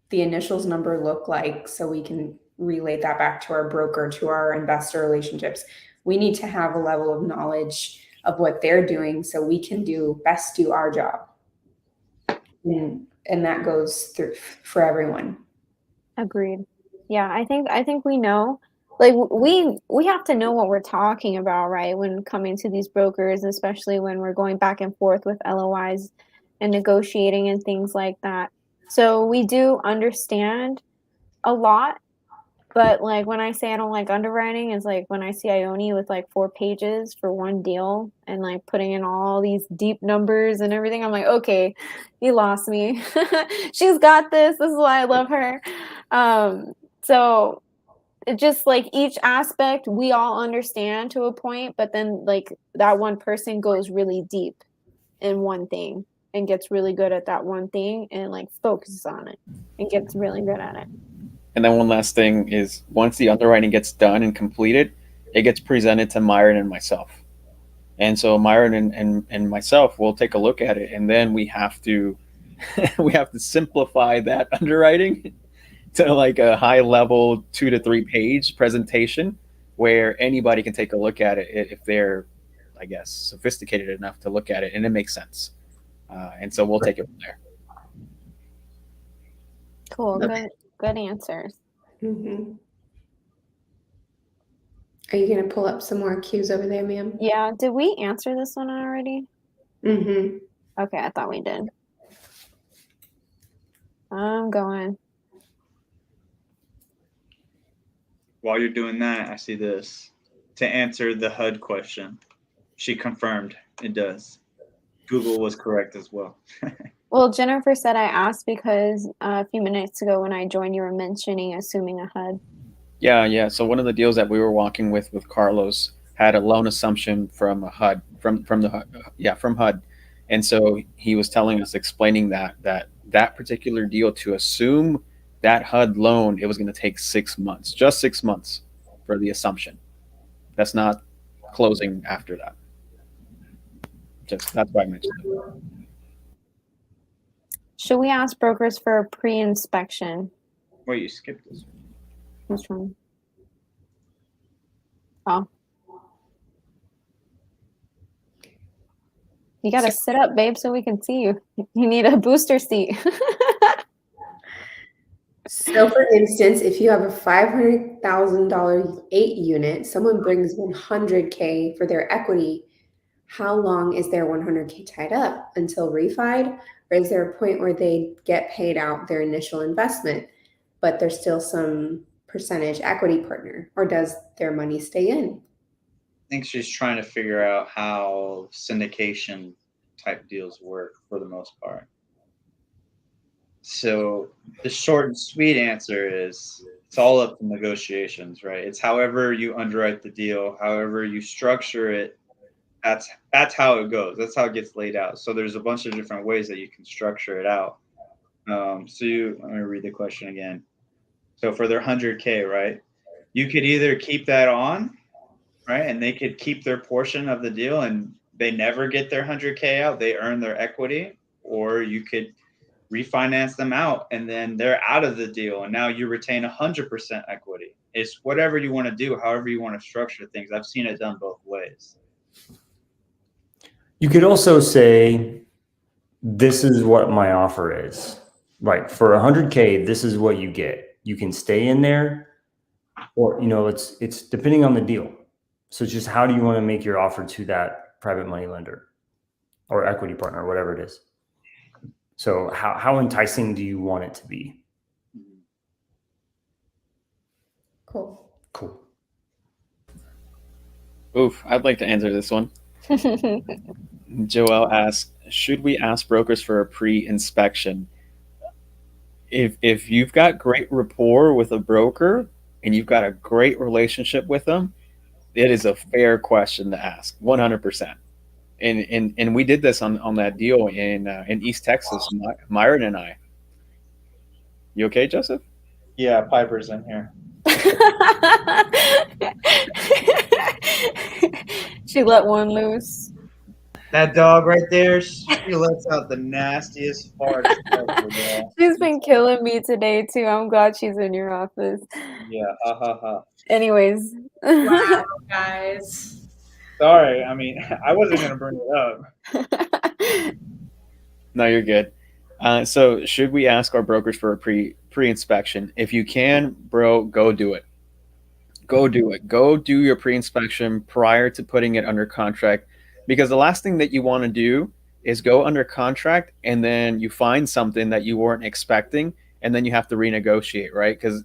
the initials number look like, so we can relate that back to our broker, to our investor relationships. We need to have a level of knowledge of what they're doing so we can do our job. And that goes through for everyone. Agreed. Yeah, I think we know. Like we have to know what we're talking about, right? When coming to these brokers, especially when we're going back and forth with LOIs and negotiating and things like that. So we do understand a lot, but like when I say I don't like underwriting, is like when I see Ione with like 4 pages for one deal and like putting in all these deep numbers and everything. I'm like, okay, you lost me. She's got this. This is why I love her. So it just like each aspect we all understand to a point, but then like that one person goes really deep in one thing and gets really good at that one thing and like focuses on it and gets really good at it. And then one last thing is once the underwriting gets done and completed, it gets presented to Myron and myself. And so Myron and myself will take a look at it, and then we have to we have to simplify that underwriting to like a high level 2 to 3 page presentation where anybody can take a look at it if they're, I guess, sophisticated enough to look at it and it makes sense. And so we'll take it from there. Cool. Good answers. Mm-hmm. Are you going to pull up some more Q's over there, ma'am? Yeah. Did we answer this one already? Mm-hmm. Okay, I thought we did. I'm going. While you're doing that, I see this. To answer the HUD question, she confirmed it does. Google was correct as well. Well, Jennifer said I asked because a few minutes ago when I joined, you were mentioning assuming a HUD. Yeah. So one of the deals that we were walking with Carlos had a loan assumption from a HUD from the from HUD, and so he was telling us, explaining that particular deal, to assume that HUD loan, it was going to take 6 months, just 6 months for the assumption. That's not closing after that. Just that's why I mentioned it. Should we ask brokers for a pre-inspection? Wait, you skipped this one. Which one? Oh. You got to sit up, babe, so we can see you. You need a booster seat. So, for instance, if you have a $500,000 8 unit, someone brings $100K for their equity. How long is their $100K tied up until refied? Or is there a point where they get paid out their initial investment, but there's still some percentage equity partner? Or does their money stay in? I think she's trying to figure out how syndication type deals work for the most part. So the short and sweet answer is it's all up to negotiations, right? It's however you underwrite the deal, however you structure it. That's how it goes. That's how it gets laid out. So there's a bunch of different ways that you can structure it out. Let me read the question again. So for their 100K, right? You could either keep that on, right? And they could keep their portion of the deal and they never get their 100K out. They earn their equity, or you could refinance them out and then they're out of the deal and now you retain 100% equity. It's whatever you want to do, however you want to structure things. I've seen it done both ways. You could also say, this is what my offer is. Like for 100K, this is what you get. You can stay in there, or, it's depending on the deal. So it's just, how do you want to make your offer to that private money lender or equity partner, or whatever it is? So how enticing do you want it to be? Cool. Oof, I'd like to answer this one. Joelle asked, should we ask brokers for a pre-inspection? If you've got great rapport with a broker and you've got a great relationship with them, it is a fair question to ask, 100%. And we did this on that deal in East Texas, Myron and I. You okay, Joseph? Yeah, Piper's in here. She let one loose. That dog right there, she lets out the nastiest farts ever, y'all. She's been killing me today too. I'm glad she's in your office. Yeah, ha ha ha. Anyways. Wow, guys. Sorry, I mean, I wasn't gonna bring it up. No, you're good. So should we ask our brokers for a pre-inspection? If you can, bro, go do it. Go do it. Go do your pre-inspection prior to putting it under contract, because the last thing that you want to do is go under contract and then you find something that you weren't expecting and then you have to renegotiate, right? Because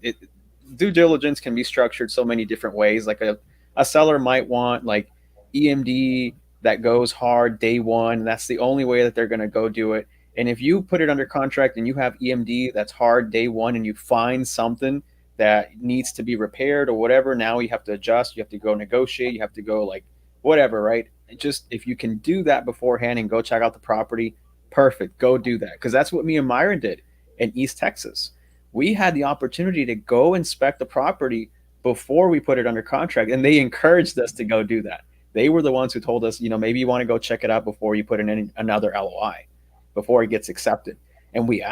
due diligence can be structured so many different ways. Like a seller might want like EMD that goes hard day one. That's the only way that they're going to go do it. And if you put it under contract and you have EMD that's hard day one and you find something that needs to be repaired or whatever, now you have to adjust, you have to go negotiate, you have to go like whatever, right? Just if you can do that beforehand and go check out the property, perfect, go do that. Because that's what me and Myron did in East Texas. We had the opportunity to go inspect the property before we put it under contract, and they encouraged us to go do that. They were the ones who told us, maybe you want to go check it out before you put in another LOI, before it gets accepted. And we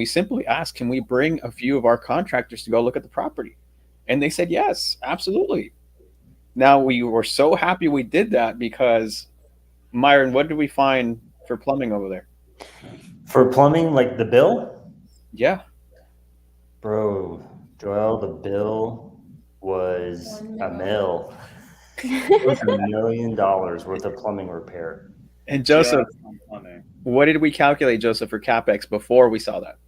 simply asked, can we bring a few of our contractors to go look at the property? And they said, yes, absolutely. Now we were so happy we did that because, Myron, what did we find for plumbing over there? For plumbing, like the bill? Yeah. Bro, Joel, the bill was a mill. It was $1 million worth of plumbing repair. And Joseph, what did we calculate, Joseph, for CapEx before we saw that?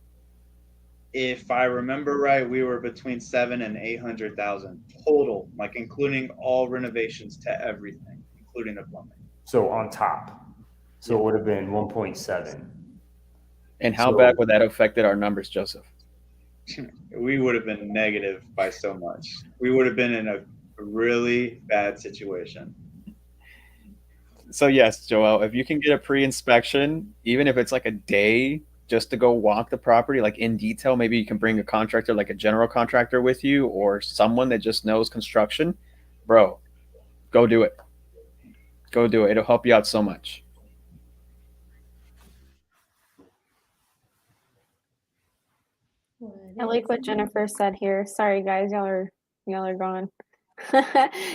If I remember right, we were between 700,000 and 800,000 total, like including all renovations to everything, including the plumbing. So on top. So it would have been 1.7. And how bad would that have affected our numbers, Joseph? We would have been negative by so much. We would have been in a really bad situation. So yes, Joel, if you can get a pre-inspection, even if it's like a day just to go walk the property like in detail, maybe you can bring a contractor, like a general contractor with you or someone that just knows construction, bro, go do it. Go do it. It'll help you out so much. I like what Jennifer said here. Sorry guys, y'all are gone.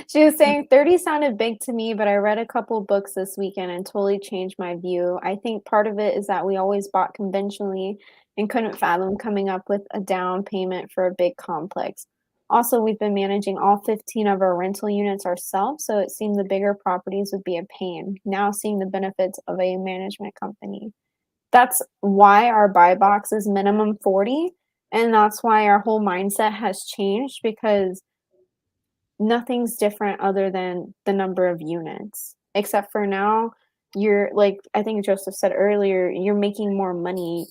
She was saying 30 sounded big to me, but I read a couple books this weekend and totally changed my view. I think part of it is that we always bought conventionally and couldn't fathom coming up with a down payment for a big complex. Also, we've been managing all 15 of our rental units ourselves, so it seemed the bigger properties would be a pain. Now seeing the benefits of a management company. That's why our buy box is minimum 40, and that's why our whole mindset has changed, because nothing's different other than the number of units, except for now you're like, I think Joseph said earlier, you're making more money.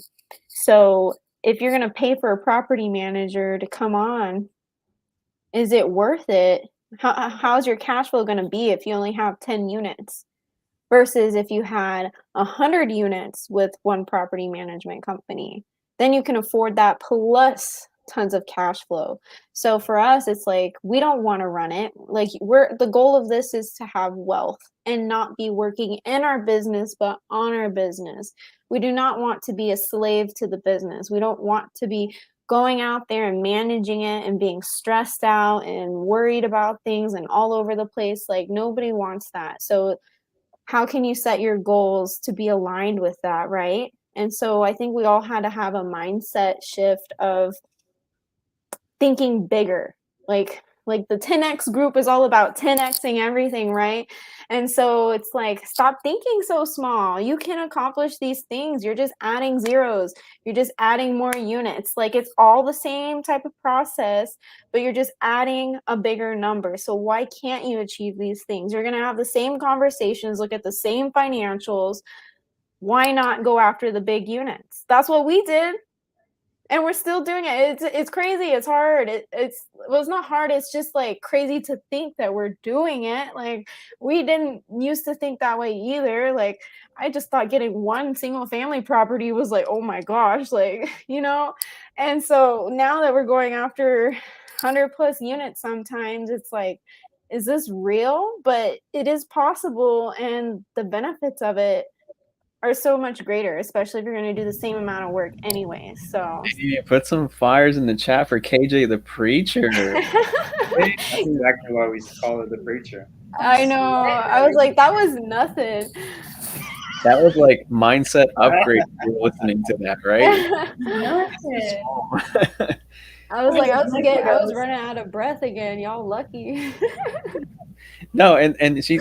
So if you're going to pay for a property manager to come on, is it worth it? How's your cash flow going to be if you only have 10 units versus if you had 100 units with one property management company? Then you can afford that plus tons of cash flow. So for us, it's like, we don't want to run it. Like, the goal of this is to have wealth and not be working in our business, but on our business. We do not want to be a slave to the business. We don't want to be going out there and managing it and being stressed out and worried about things and all over the place. Like, nobody wants that. So how can you set your goals to be aligned with that, right? And so I think we all had to have a mindset shift of thinking bigger. Like the 10x group is all about 10xing everything, right? And so it's like, stop thinking so small. You can accomplish these things. You're just adding zeros. You're just adding more units. Like, it's all the same type of process, but you're just adding a bigger number. So why can't you achieve these things? You're going to have the same conversations, look at the same financials, why not go after the big units? That's what we did. And we're still doing it. It's crazy. It's hard. Well, it's not hard. It's just like crazy to think that we're doing it. Like we didn't used to think that way either. Like I just thought getting one single family property was like, oh my gosh, like, you know? And so now that we're going after 100+ units sometimes, it's like, is this real? But it is possible, and the benefits of it are so much greater, especially if you're going to do the same amount of work anyway. So You put some fires in the chat for KJ the preacher. That's exactly why we call it the preacher. I know. I was like, that was nothing. That was like mindset upgrade. If you're listening to that, right? Nothing. I was running out of breath again. Y'all lucky. No, and she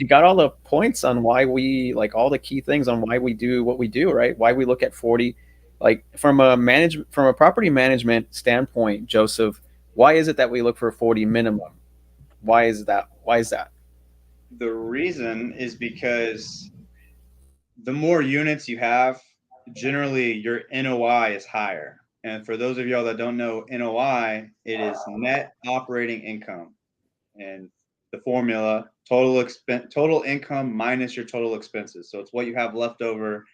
got all the points on why we, like, all the key things on why we do what we do, right? Why we look at 40, like from a property management standpoint, Joseph. Why is it that we look for 40 minimum? Why is that? Why is that? The reason is because the more units you have, generally your NOI is higher. And for those of y'all that don't know NOI, it is net operating income. And the formula, total income minus your total expenses. So it's what you have left over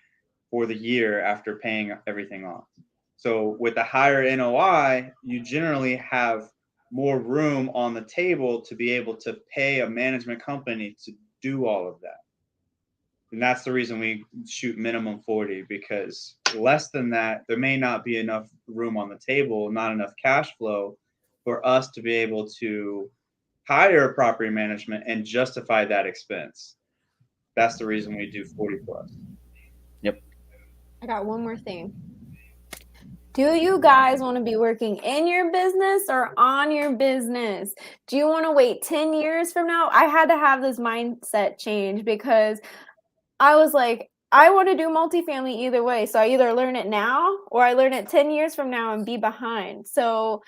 for the year after paying everything off. So with the higher NOI, you generally have more room on the table to be able to pay a management company to do all of that. And that's the reason we shoot minimum 40, because less than that, there may not be enough room on the table, not enough cash flow for us to be able to hire property management and justify that expense. That's the reason we do 40 plus. Yep. I got one more thing. Do you guys want to be working in your business or on your business? Do you want to wait 10 years from now? I had to have this mindset change because I was like, I want to do multifamily either way. So I either learn it now or I learn it 10 years from now and be behind. So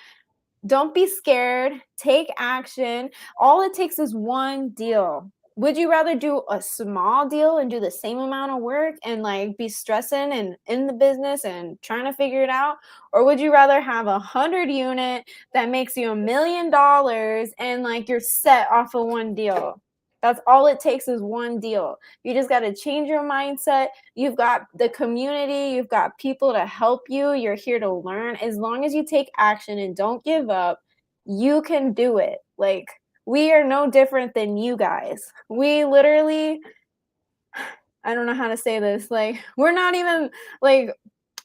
don't be scared. Take action. All it takes is one deal. Would you rather do a small deal and do the same amount of work and like be stressing and in the business and trying to figure it out? Or would you rather have 100 unit that makes you $1 million and like you're set off of one deal? That's all it takes is one deal. You just got to change your mindset. You've got the community. You've got people to help you. You're here to learn. As long as you take action and don't give up, you can do it. Like, we are no different than you guys. We literally, I don't know how to say this. Like, we're not even like,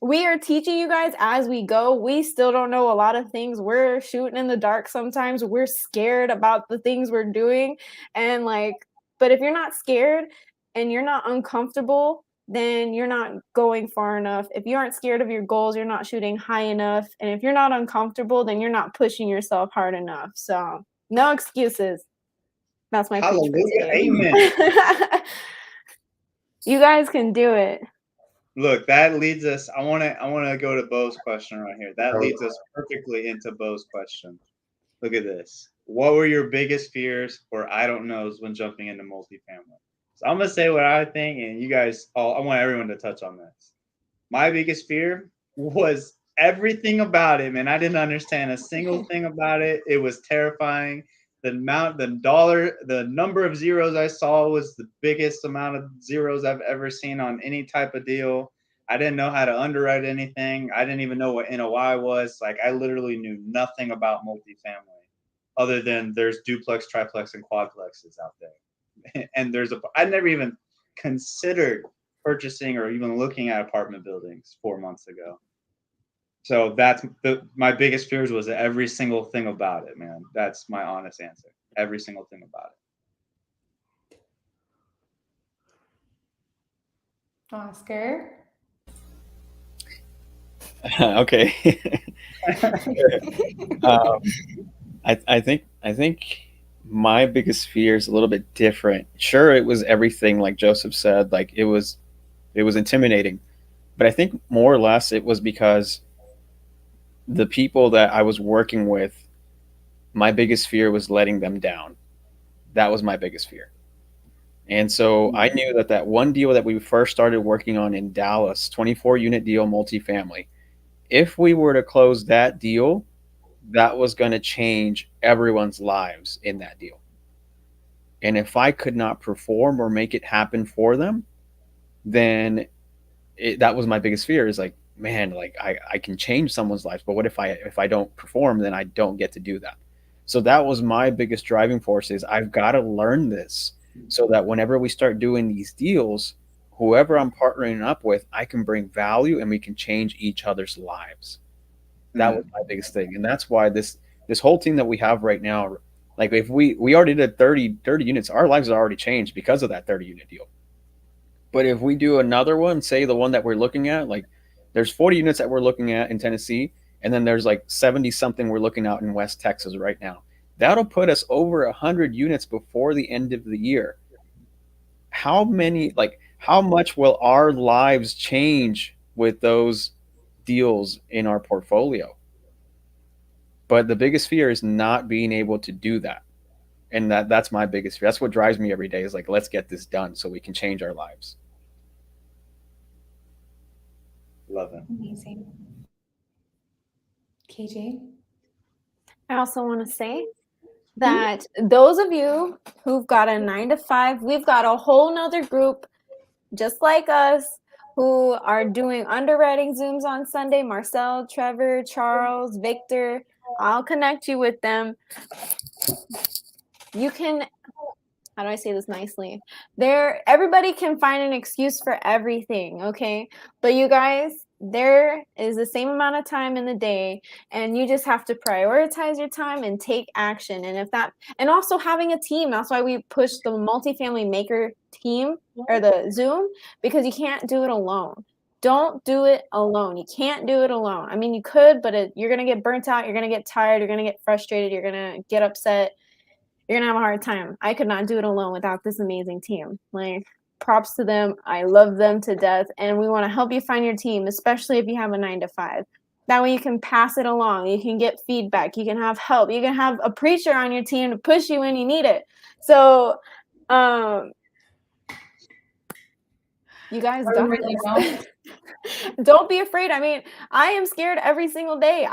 we are teaching you guys as we go. We still don't know a lot of things. We're shooting in the dark sometimes. We're scared about the things we're doing. And like, but if you're not scared and you're not uncomfortable, then you're not going far enough. If you aren't scared of your goals, you're not shooting high enough. And if you're not uncomfortable, then you're not pushing yourself hard enough. So no excuses. That's my preach for Hallelujah. today. Amen. You guys can do it. Look, that leads us. I want to go to Bo's question right here. That leads us perfectly into Bo's question. Look at this. What were your biggest fears or I don't knows when jumping into multifamily? So I'm gonna say what I think, and you guys I want everyone to touch on this. My biggest fear was everything about it, man. I didn't understand a single thing about it. It was terrifying. The number of zeros I saw was the biggest amount of zeros I've ever seen on any type of deal. I didn't know how to underwrite anything. I didn't even know what NOI was. Like, I literally knew nothing about multifamily other than there's duplex, triplex, and quadplexes out there. And I never even considered purchasing or even looking at apartment buildings 4 months ago. So my biggest fears was every single thing about it, man. That's my honest answer. Every single thing about it. Oscar. Okay. I think my biggest fear is a little bit different. Sure, it was everything like Joseph said, like it was intimidating, but I think more or less it was because the people that I was working with, my biggest fear was letting them down. That was my biggest fear. And so I knew that that one deal that we first started working on in Dallas, 24 unit deal multifamily, if we were to close that deal, that was going to change everyone's lives in that deal. And if I could not perform or make it happen for them, then that was my biggest fear is like, man, like I can change someone's life, but what if I don't perform, then I don't get to do that. So that was my biggest driving force is I've got to learn this so that whenever we start doing these deals, whoever I'm partnering up with, I can bring value and we can change each other's lives. That was my biggest thing. And that's why this whole team that we have right now, like if we already did 30 units, our lives are already changed because of that 30 unit deal. But if we do another one, say the one that we're looking at, like there's 40 units that we're looking at in Tennessee, and then there's like 70 something we're looking at in West Texas right now. That'll put us over 100 units before the end of the year. How much will our lives change with those deals in our portfolio? But the biggest fear is not being able to do that. And that's my biggest fear. That's what drives me every day is like, let's get this done so we can change our lives. Love it. Amazing. KJ? I also want to say that those of you who've got a 9 to 5, we've got a whole nother group just like us who are doing underwriting Zooms on Sunday. Marcel, Trevor, Charles, Victor, I'll connect you with them. You can, how do I say this nicely? Everybody can find an excuse for everything, okay? But you guys, there is the same amount of time in the day, and you just have to prioritize your time and take action. And also having a team. That's why we push the multifamily maker team or the Zoom, because you can't do it alone. Don't do it alone. You can't do it alone. I mean, you could, but you're going to get burnt out. You're going to get tired. You're going to get frustrated. You're going to get upset. You're going to have a hard time. I could not do it alone without this amazing team. Like, props to them. I love them to death. And we want to help you find your team, especially if you have a 9 to 5. That way you can pass it along. You can get feedback. You can have help. You can have a preacher on your team to push you when you need it. So, you guys got this. Don't be afraid. I mean, I am scared every single day.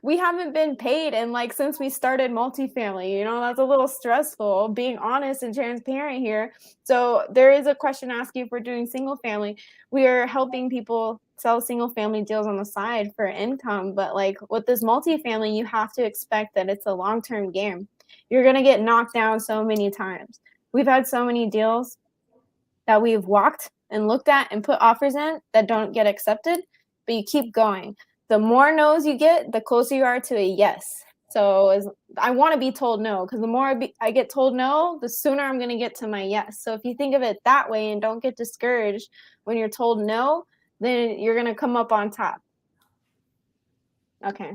We haven't been paid since we started multifamily, that's a little stressful, being honest and transparent here. So there is a question asking if we're doing single family. We are helping people sell single family deals on the side for income. But with this multifamily, you have to expect that it's a long-term game. You're going to get knocked down so many times. We've had so many deals that we've walked and looked at and put offers in that don't get accepted, but you keep going. The more no's you get, the closer you are to a yes. So I want to be told no, because the more I get told no, the sooner I'm going to get to my yes. So if you think of it that way and don't get discouraged when you're told no, then you're going to come up on top. Okay.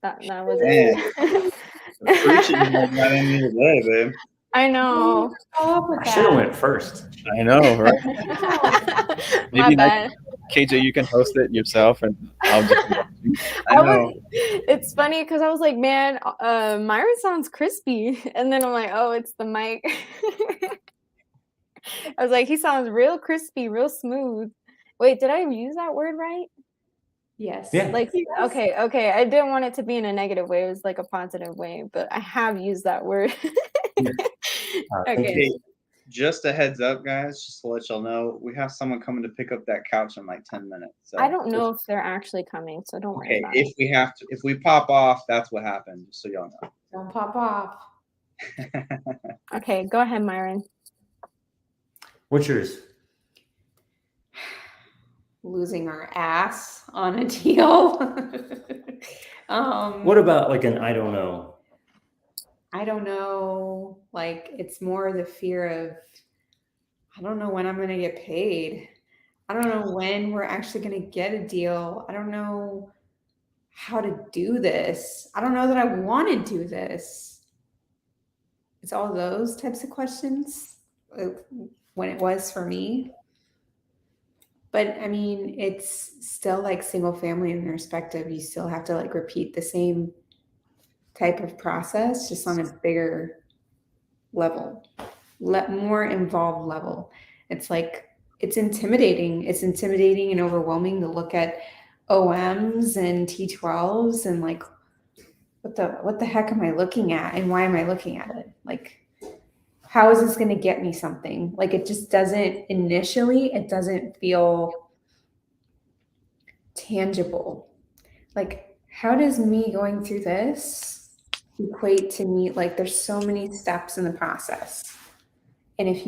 That was it. Preaching like that in your day, babe. I know. I should have went first. I know, right? My bad. KJ, you can host it yourself, and I'll just. I know. It's funny because I was like, man, Myron sounds crispy, and then I'm like, oh, it's the mic. I was like, he sounds real crispy, real smooth. Wait, did I use that word right? Yes. Yeah. Okay. I didn't want it to be in a negative way. It was like a positive way, but I have used that word. Okay. Just a heads up, guys, just to let y'all know, we have someone coming to pick up that couch in like 10 minutes. So I don't know if they're actually coming, so don't worry about it. If we pop off, that's what happened, just so y'all know. Don't pop off. Okay, go ahead, Myron. What's yours? Losing our ass on a deal. What about an I don't know? I don't know. It's more the fear of, I don't know when I'm going to get paid. I don't know when we're actually going to get a deal. I don't know how to do this. I don't know that I want to do this. It's all those types of questions when it was for me. But I mean, it's still single family in perspective. You still have to repeat the same type of process, just on a bigger level. more involved level. It's like, it's intimidating. It's intimidating and overwhelming to look at OMs and T12s and like, what the heck am I looking at and why am I looking at it? Like, how is this going to get me something? Like, it just doesn't, initially, it doesn't feel tangible. Like, how does me going through this equate to me? Like, there's so many steps in the process. And if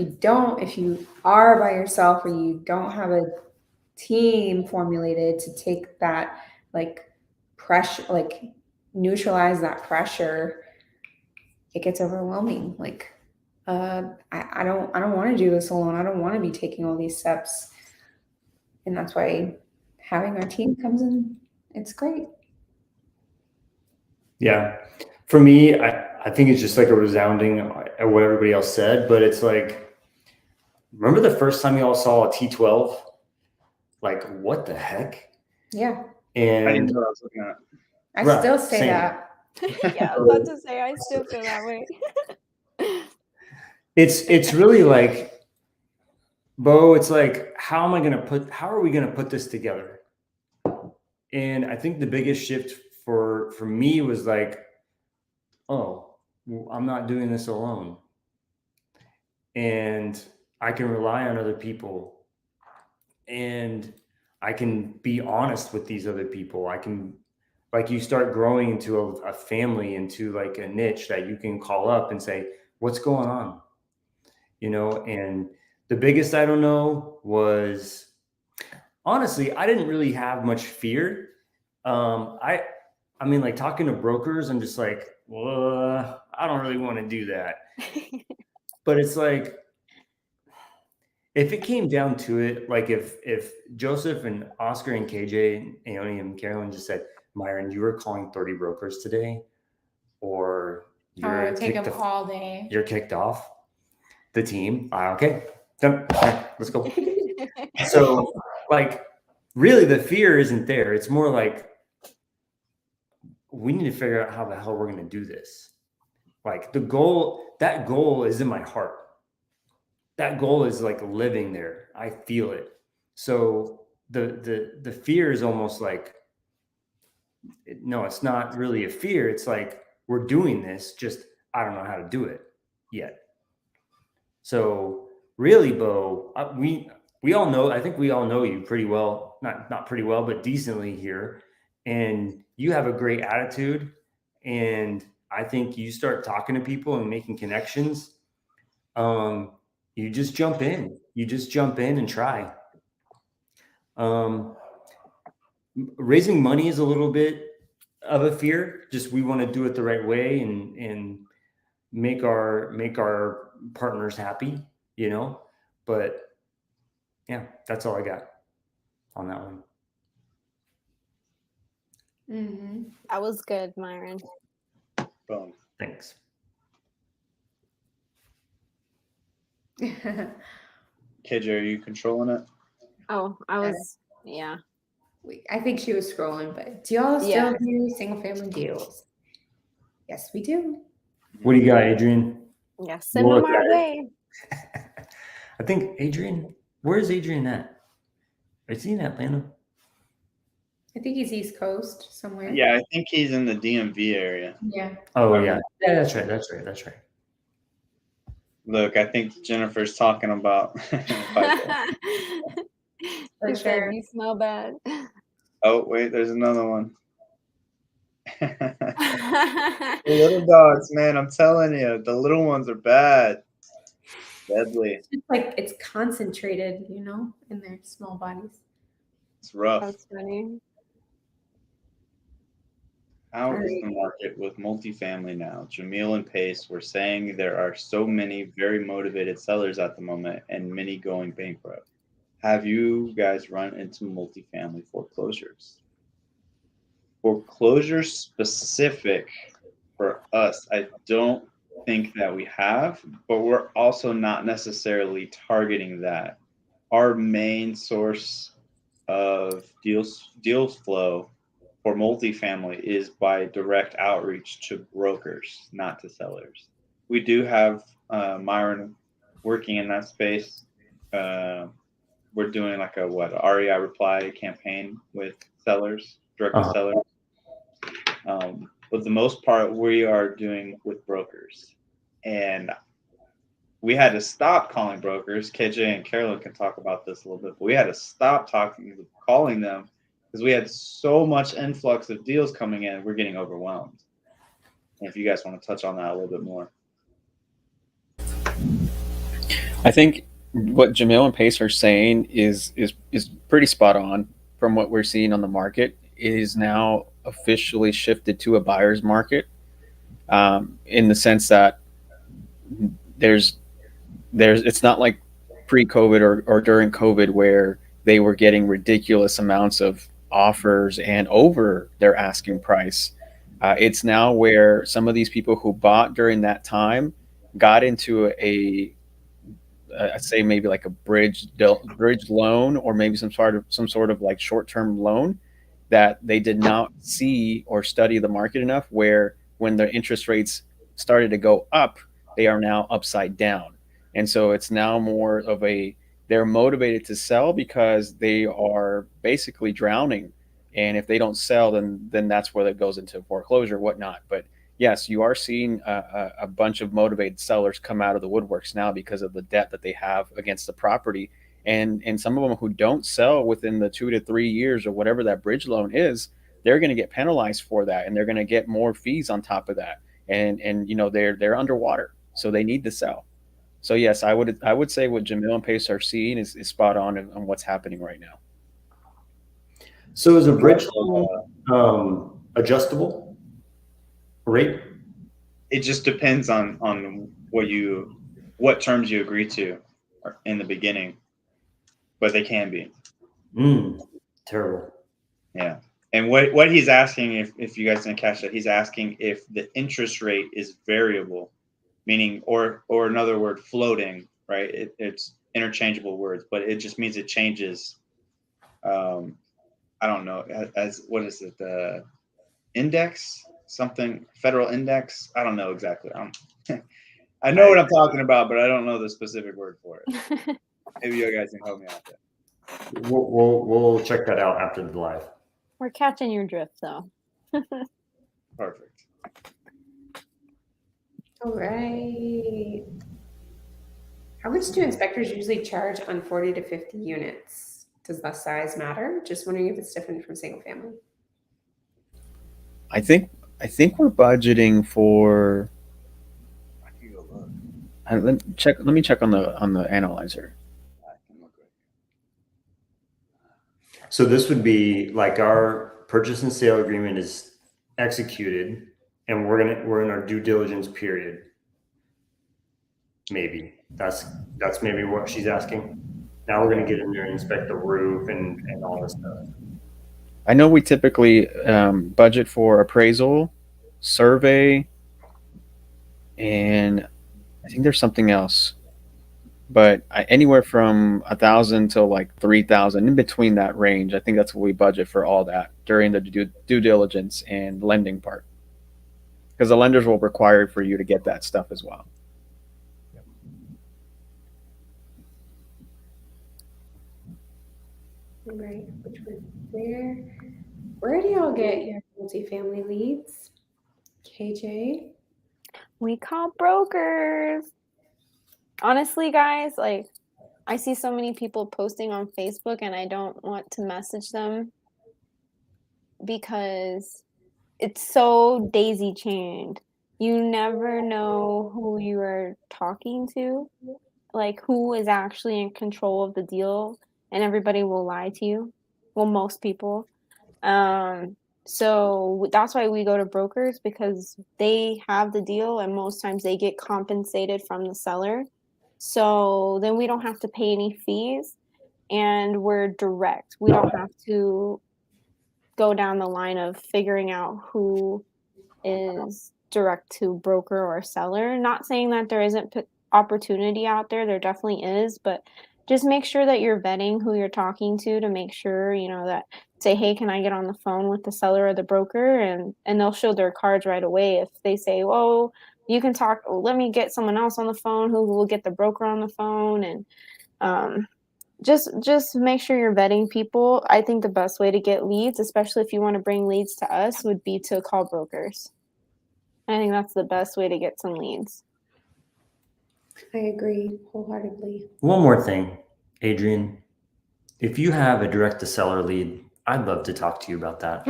you are by yourself or you don't have a team formulated to take that like pressure, like neutralize that pressure, it gets overwhelming. Like, I don't want to do this alone. I don't want to be taking all these steps. And that's why having our team comes in. It's great. Yeah. For me, I think it's just like a resounding at what everybody else said, but it's like, remember the first time you all saw a T12? Like, what the heck? Yeah. I didn't And know what I was looking at. I Right, still say same. that. Yeah, I was about to say I still feel that way. It's really like, Bo, it's like, how are we gonna put this together? And I think the biggest shift for me was like, oh, well, I'm not doing this alone. And I can rely on other people. And I can be honest with these other people. I can, like, you start growing into a family, into like a niche that you can call up and say, what's going on? You know, and the biggest I don't know was, honestly, I didn't really have much fear. I mean, like talking to brokers, I'm just like, well, I don't really want to do that. But it's like, if it came down to it, like if Joseph and Oscar and KJ and Aoni and Carolyn just said, Myron, you were calling 30 brokers today, or Oh, it take up all day. you're kicked off the team. Okay, done. Okay, let's go. So, like, really, the fear isn't there. It's more like, we need to figure out how the hell we're going to do this. Like, that goal is in my heart. That goal is like living there. I feel it. So the fear is almost like, no, it's not really a fear. It's like, we're doing this, just I don't know how to do it yet. So really, Bo, we all know, I think we all know you pretty well, not pretty well, but decently here. And you have a great attitude. And I think you start talking to people and making connections. You just jump in. You just jump in and try. Raising money is a little bit of a fear. Just, we want to do it the right way and make our partners happy, you know. But yeah, that's all I got on that one. Mm-hmm. That was good, Myron. Boom. Thanks. KJ, are you controlling it? Oh, I was, yeah. I think she was scrolling, but do y'all still do single family deals? Yes, we do. What do you got, Adrian? Yeah, send them our way. I think Adrian, where's Adrian at? Is he in Atlanta? I think he's East Coast somewhere. Yeah, I think he's in the DMV area. Yeah. Oh, yeah. Yeah, that's right. Look, I think Jennifer's talking about. She said, "You smell bad." Oh, wait, there's another one. The little dogs, man, I'm telling you, the little ones are bad. Deadly. It's just like it's concentrated, you know, in their small bodies. It's rough. That's funny. How is the market with multifamily now? Jamil and Pace were saying there are so many very motivated sellers at the moment and many going bankrupt. Have you guys run into multifamily foreclosures? Foreclosure specific for us, I don't think that we have, but we're also not necessarily targeting that. Our main source of deal flow for multifamily is by direct outreach to brokers, not to sellers. We do have, Myron, working in that space. We're doing like a REI reply campaign with sellers, direct to sellers. But the most part, we are doing with brokers, and we had to stop calling brokers. KJ and Carolyn can talk about this a little bit, but we had to stop calling them because we had so much influx of deals coming in. We're getting overwhelmed. And if you guys want to touch on that a little bit more. I think what Jamil and Pace are saying is pretty spot on from what we're seeing on the market. It is now officially shifted to a buyer's market, in the sense that there's it's not like pre-COVID or during COVID where they were getting ridiculous amounts of offers and over their asking price. It's now where some of these people who bought during that time got into I'd say maybe like a bridge loan, or maybe some sort of like short-term loan that they did not see or study the market enough, where when the interest rates started to go up, they are now upside down. And so it's now more of they're motivated to sell because they are basically drowning. And if they don't sell, then that's where it goes into foreclosure, whatnot. But yes, you are seeing a bunch of motivated sellers come out of the woodworks now because of the debt that they have against the property. And some of them who don't sell within the 2 to 3 years or whatever that bridge loan is, they're going to get penalized for that, and they're going to get more fees on top of that. And they're underwater, so they need to sell. So yes, I would say what Jamil and Pace are seeing is spot on what's happening right now. So is a bridge loan adjustable rate? It just depends on what terms you agree to in the beginning, but they can be. Terrible. Yeah. And what he's asking, if you guys didn't catch that, he's asking if the interest rate is variable, meaning, or another word, floating, right? It's interchangeable words, but it just means it changes. I don't know, as what is it, the index, something, federal index? I don't know exactly. I know what I'm talking about, but I don't know the specific word for it. Maybe you guys can help me out there. We'll check that out after the live. We're catching your drift, though. Perfect. All right. How much do inspectors usually charge on 40 to 50 units? Does the size matter? Just wondering if it's different from single family. I think we're budgeting for. I can go look. Let me check on the analyzer. I can look right here. So this would be like our purchase and sale agreement is executed, and we're in our due diligence period. Maybe that's maybe what she's asking. Now we're going to get in there and inspect the roof and all this stuff. I know we typically budget for appraisal, survey, and I think there's something else, but anywhere from 1,000 to like 3,000, in between that range. I think that's what we budget for all that during the due diligence and lending part, because the lenders will require for you to get that stuff as well. Right, which one? Where do y'all get your multifamily leads? KJ? We call brokers. Honestly, guys, like, I see so many people posting on Facebook, and I don't want to message them because it's so daisy chained. You never know who you are talking to, like who is actually in control of the deal, and everybody will lie to you. Well, most people. So that's why we go to brokers, because they have the deal, and most times they get compensated from the seller. So then we don't have to pay any fees, and we're direct. We don't have to go down the line of figuring out who is direct to broker or seller. Not saying that there isn't opportunity out there definitely is, but just make sure that you're vetting who you're talking to make sure, that say, hey, can I get on the phone with the seller or the broker? And they'll show their cards right away. If they say, oh, you can talk, let me get someone else on the phone who will get the broker on the phone, and just make sure you're vetting people. I think the best way to get leads, especially if you want to bring leads to us, would be to call brokers. I think that's the best way to get some leads. I agree wholeheartedly. One more thing, Adrian. If you have a direct to seller lead, I'd love to talk to you about that.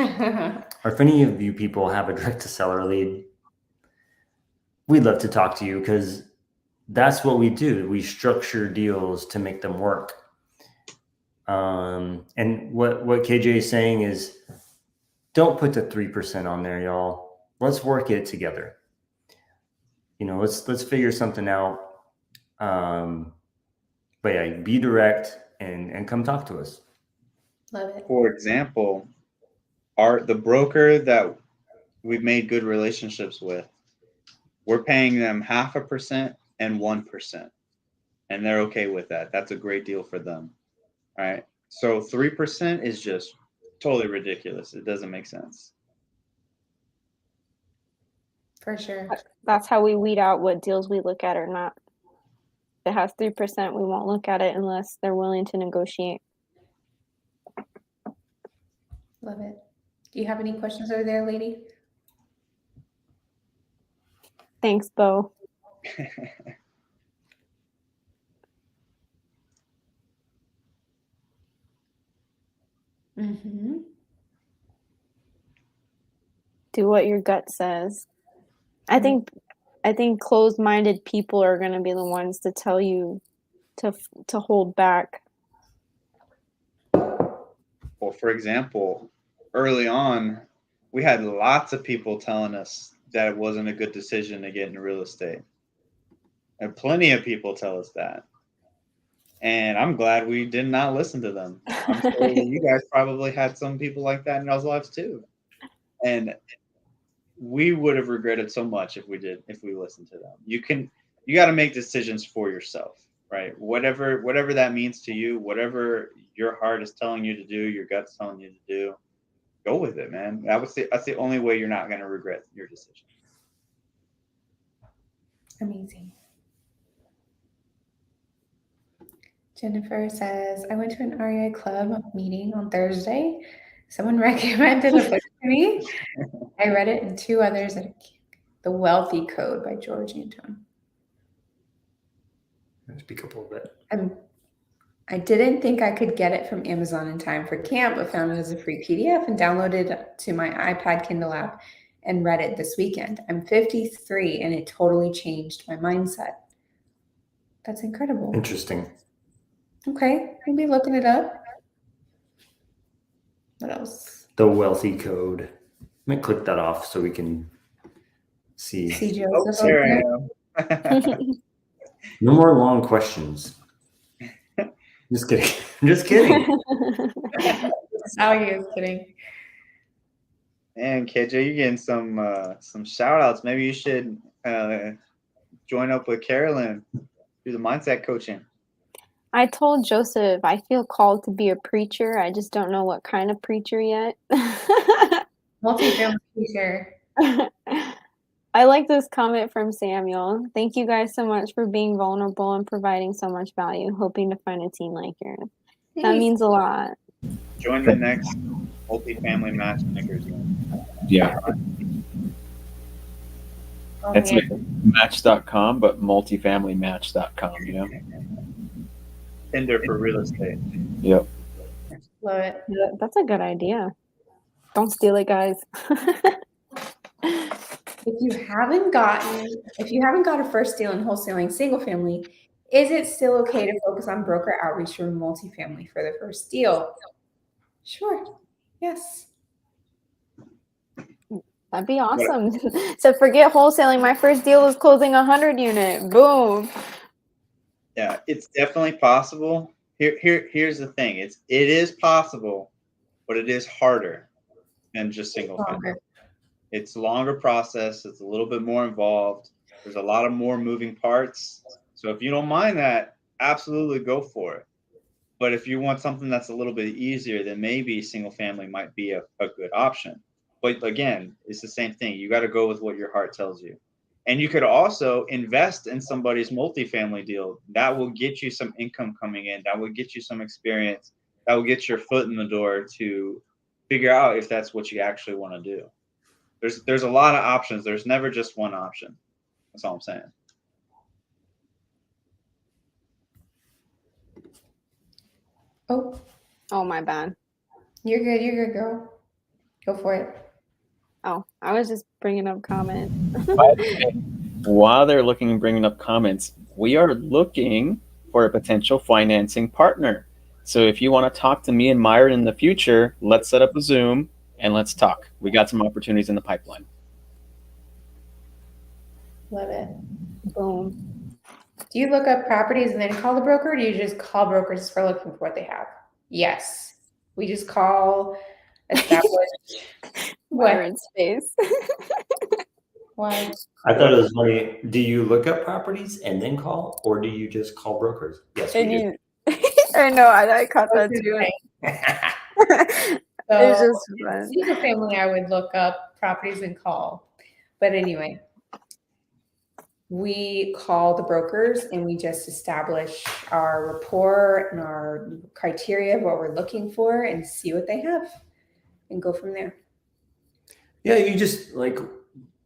Or if any of you people have a direct to seller lead, we'd love to talk to you, because that's what we do. We structure deals to make them work. And what KJ is saying is, don't put the 3% on there, y'all. Let's work it together. You know, let's figure something out. But yeah, be direct and come talk to us. Love it. For example, the broker that we've made good relationships with, we're paying them 0.5% and 1%, and they're okay with that. That's a great deal for them, right? So 3% is just totally ridiculous. It doesn't make sense. For sure. That's how we weed out what deals we look at or not. If it has 3%, we won't look at it unless they're willing to negotiate. Love it. Do you have any questions over there, lady? Thanks, Bo. Mm-hmm. Do what your gut says. I think closed-minded people are going to be the ones to tell you to hold back. Well, for example, early on, we had lots of people telling us that it wasn't a good decision to get into real estate. And plenty of people tell us that. And I'm glad we did not listen to them. I'm sure that you guys probably had some people like that in y'all's lives too. And we would have regretted so much if we listened to them. You got to make decisions for yourself, right? Whatever that means to you, whatever your heart is telling you to do, your gut's telling you to do, go with it, man. That's the only way you're not going to regret your decision. Amazing. Jennifer says, I went to an REI club meeting on Thursday. Someone recommended a book to me. I read it and 2 others, The Wealthy Code by George Antone. Speak up a little bit. I didn't think I could get it from Amazon in time for camp, but found it as a free PDF and downloaded it to my iPad Kindle app and read it this weekend. I'm 53 and it totally changed my mindset. That's incredible. Interesting. Okay, maybe looking it up. What else? The Wealthy Code. Let me click that off so we can see. See Oh, Joseph. there I am. No more long questions. Just kidding. I'm just kidding. Now he is kidding. Man, KJ, you're getting some shout outs. Maybe you should join up with Carolyn, do the mindset coaching. I told Joseph I feel called to be a preacher. I just don't know what kind of preacher yet. Multifamily teacher. I like this comment from Samuel. Thank you guys so much for being vulnerable and providing so much value. Hoping to find a team like yours. That means a lot. Join the next multifamily matchmakers. Yeah. It's like match.com, but multifamilymatch.com, you know? Tinder for real estate. Yep. Love it. Yeah, that's a good idea. Don't steal it, guys. If you haven't got a first deal in wholesaling single family, is it still okay to focus on broker outreach for multifamily for the first deal? Sure. Yes. That'd be awesome. So forget wholesaling. My first deal was closing 100 unit. Boom. Yeah, it's definitely possible. Here's the thing. It is possible, but it is harder than just single family. It's a longer process. It's a little bit more involved. There's a lot of more moving parts. So if you don't mind that, absolutely go for it. But if you want something that's a little bit easier, then maybe single family might be a good option. But again, it's the same thing. You got to go with what your heart tells you. And you could also invest in somebody's multifamily deal. That will get you some income coming in. That will get you some experience. That will get your foot in the door to figure out if that's what you actually want to do. There's a lot of options. There's never just one option. That's all I'm saying. Oh, my bad. You're good, girl. Go for it. Oh, I was just bringing up comments. While they're looking and bringing up comments, we are looking for a potential financing partner. So if you want to talk to me and Myron in the future, let's set up a Zoom and let's talk. We got some opportunities in the pipeline. Love it. Boom. Do you look up properties and then call the broker, or do you just call brokers for looking for what they have? Yes. We just call established. Myron's face. What? I thought it was funny. Do you look up properties and then call, or do you just call brokers? Yes, we And do. you, I know, I caught that too. It's So, just fun. single family, I would look up properties and call. But anyway, we call the brokers and we just establish our rapport and our criteria of what we're looking for and see what they have and go from there. Yeah, you just like,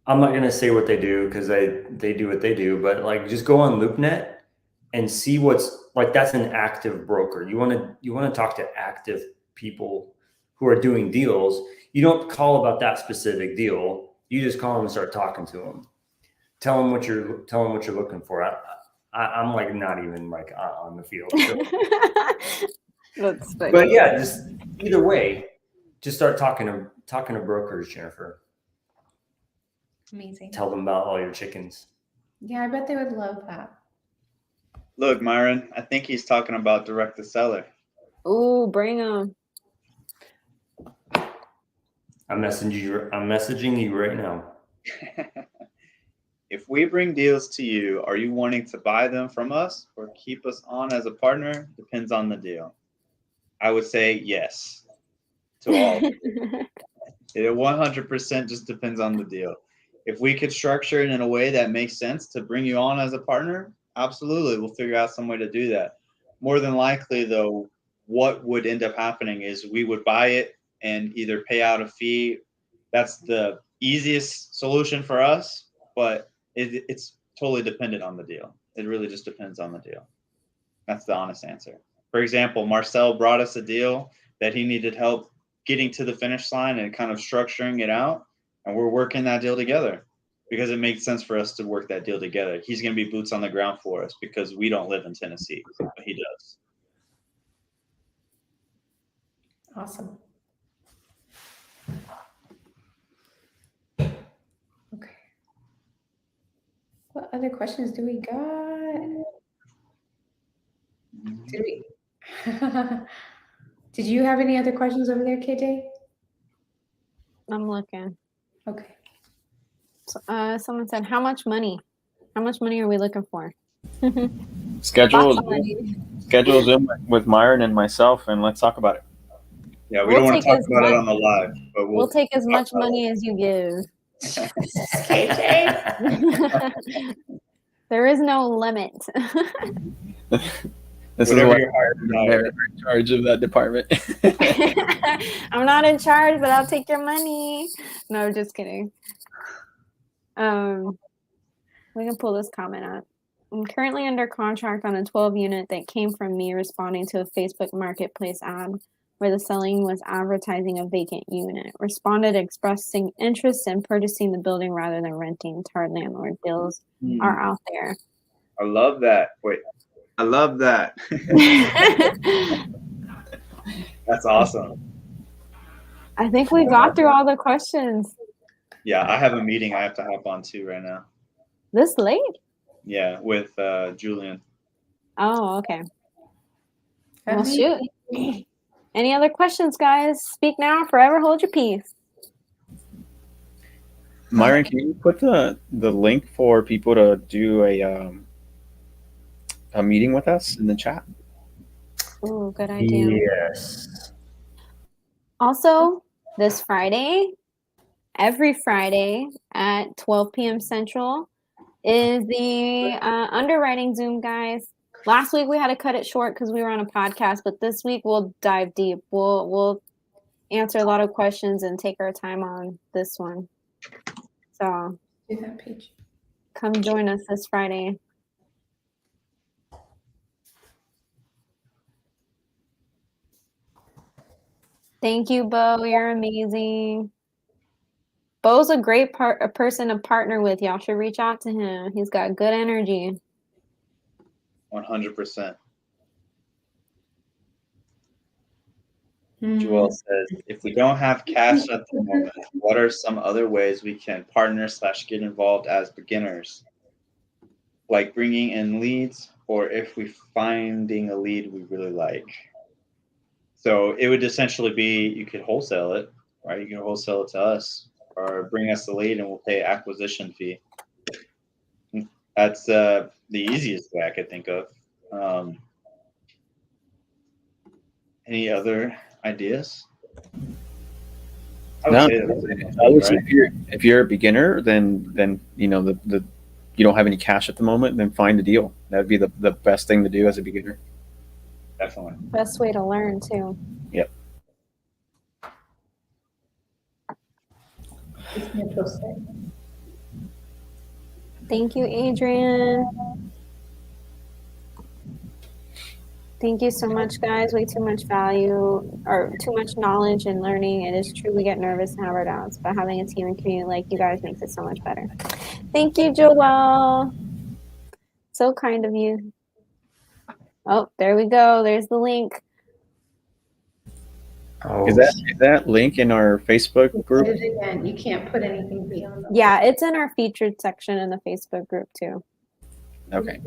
I'm not gonna say what they do because they do what they do, but like just go on LoopNet and see what's like. That's an active broker. You want to talk to active people who are doing deals. You don't call about that specific deal. You just call them and start talking to them. Tell them what you're looking for. I'm like not even like on the field. So. That's funny. But yeah, just either way, just start talking to brokers, Jennifer. Amazing. Tell them about all your chickens. Yeah, I bet they would love that. Look, Myron, I think he's talking about direct to seller. Ooh, bring them. I'm messaging you right now. If we bring deals to you, are you wanting to buy them from us or keep us on as a partner? Depends on the deal. I would say yes to all. It 100% just depends on the deal. If we could structure it in a way that makes sense to bring you on as a partner, absolutely, we'll figure out some way to do that. More than likely, though, what would end up happening is we would buy it and either pay out a fee. That's the easiest solution for us, but it's totally dependent on the deal. It really just depends on the deal. That's the honest answer. For example, Marcel brought us a deal that he needed help getting to the finish line and kind of structuring it out. And we're working that deal together because it makes sense for us to work that deal together. He's going to be boots on the ground for us because we don't live in Tennessee, but he does. Awesome. Okay. What other questions do we got? Did you have any other questions over there, KJ? I'm looking. Okay. So, someone said, how much money? How much money are we looking for? Schedule Lots of money. a Zoom with Myron and myself, and let's talk about it. Yeah, we We'll don't want take to talk as about it much- on the live, but We'll take as much money as you give. KJ? There is no limit. This Whatever is why you're hired to I'm hire. in charge of that department. I'm not in charge, but I'll take your money. No, just kidding. We can pull this comment up. I'm currently under contract on a 12 unit that came from me responding to a Facebook marketplace ad where the selling was advertising a vacant unit. Responded expressing interest in purchasing the building rather than renting. Hard landlord deals are out there. I love that. Wait, I love that. That's awesome. I think we got through all the questions. Yeah, I have a meeting I have to hop on to right now. This late? Yeah, with Julian. Oh, okay. Well, shoot. Any other questions, guys? Speak now, forever hold your peace. Myron, can you put the link for people to do a meeting with us in the chat? Ooh, good idea. Yes. Also, this Friday, every Friday at 12 p.m. Central, is the underwriting Zoom, guys. Last week we had to cut it short because we were on a podcast, but this week we'll dive deep. We'll answer a lot of questions and take our time on this one. So Do that page. come join us this Friday. Thank you, Bo. You're amazing. Bo's a great person to partner with. Y'all should reach out to him. He's got good energy. 100%. Hmm. Joel says, if we don't have cash at the moment, what are some other ways we can partner / get involved as beginners? Like bringing in leads, or if we finding a lead we really like. So it would essentially be, you could wholesale it, right? You can wholesale it to us or bring us the lead and we'll pay acquisition fee. That's the easiest way I could think of. Any other ideas? I would say that I would say right? if you're a beginner, then you know the you don't have any cash at the moment, then find a deal. That'd be the best thing to do as a beginner. Definitely. Best way to learn too. Yep. Thank you, Adrian. Thank you so much, guys. Way too much value or too much knowledge and learning. It is true we get nervous and have our doubts, but having a team and community like you guys makes it so much better. Thank you, Joelle. So kind of you. Oh, there we go. There's the link. Oh, Is that link in our Facebook group? Put it again. You can't put anything beyond that. Yeah, it's in our featured section in the Facebook group too. Okay.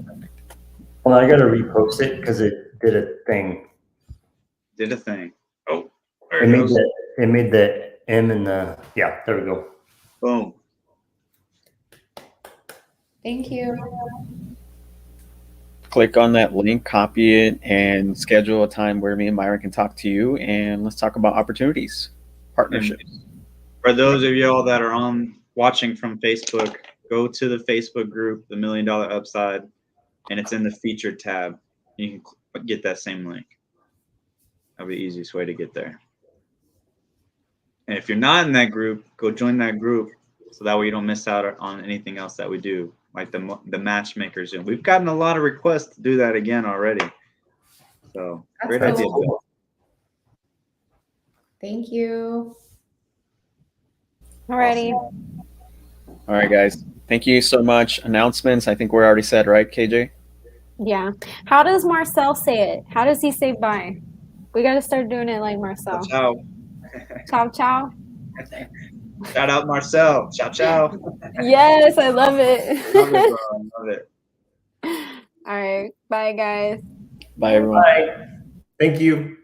well, I got to repost it because it did a thing. Did a thing. Oh, there It it made goes. the M and the yeah. There we go. Boom. Thank you. Click on that link, copy it, and schedule a time where me and Myron can talk to you, and let's talk about opportunities, partnerships. For those of y'all that are watching from Facebook, go to the Facebook group, the $1 Million Upside, and it's in the featured tab. You can get that same link. That'll be the easiest way to get there. And if you're not in that group, go join that group so that way you don't miss out on anything else that we do, like the matchmakers. And we've gotten a lot of requests to do that again already. So great idea. Cool. Thank you. Alrighty. All right, guys. Thank you so much. Announcements, I think we're already said, right, KJ? Yeah. How does Marcel say it? How does he say bye? We got to start doing it like Marcel. Ciao. Ciao, ciao. Shout out Marcel. Ciao, ciao. Yes, I love it. Love it, bro. Love it. All right. Bye, guys. Bye, everyone. Bye. Thank you.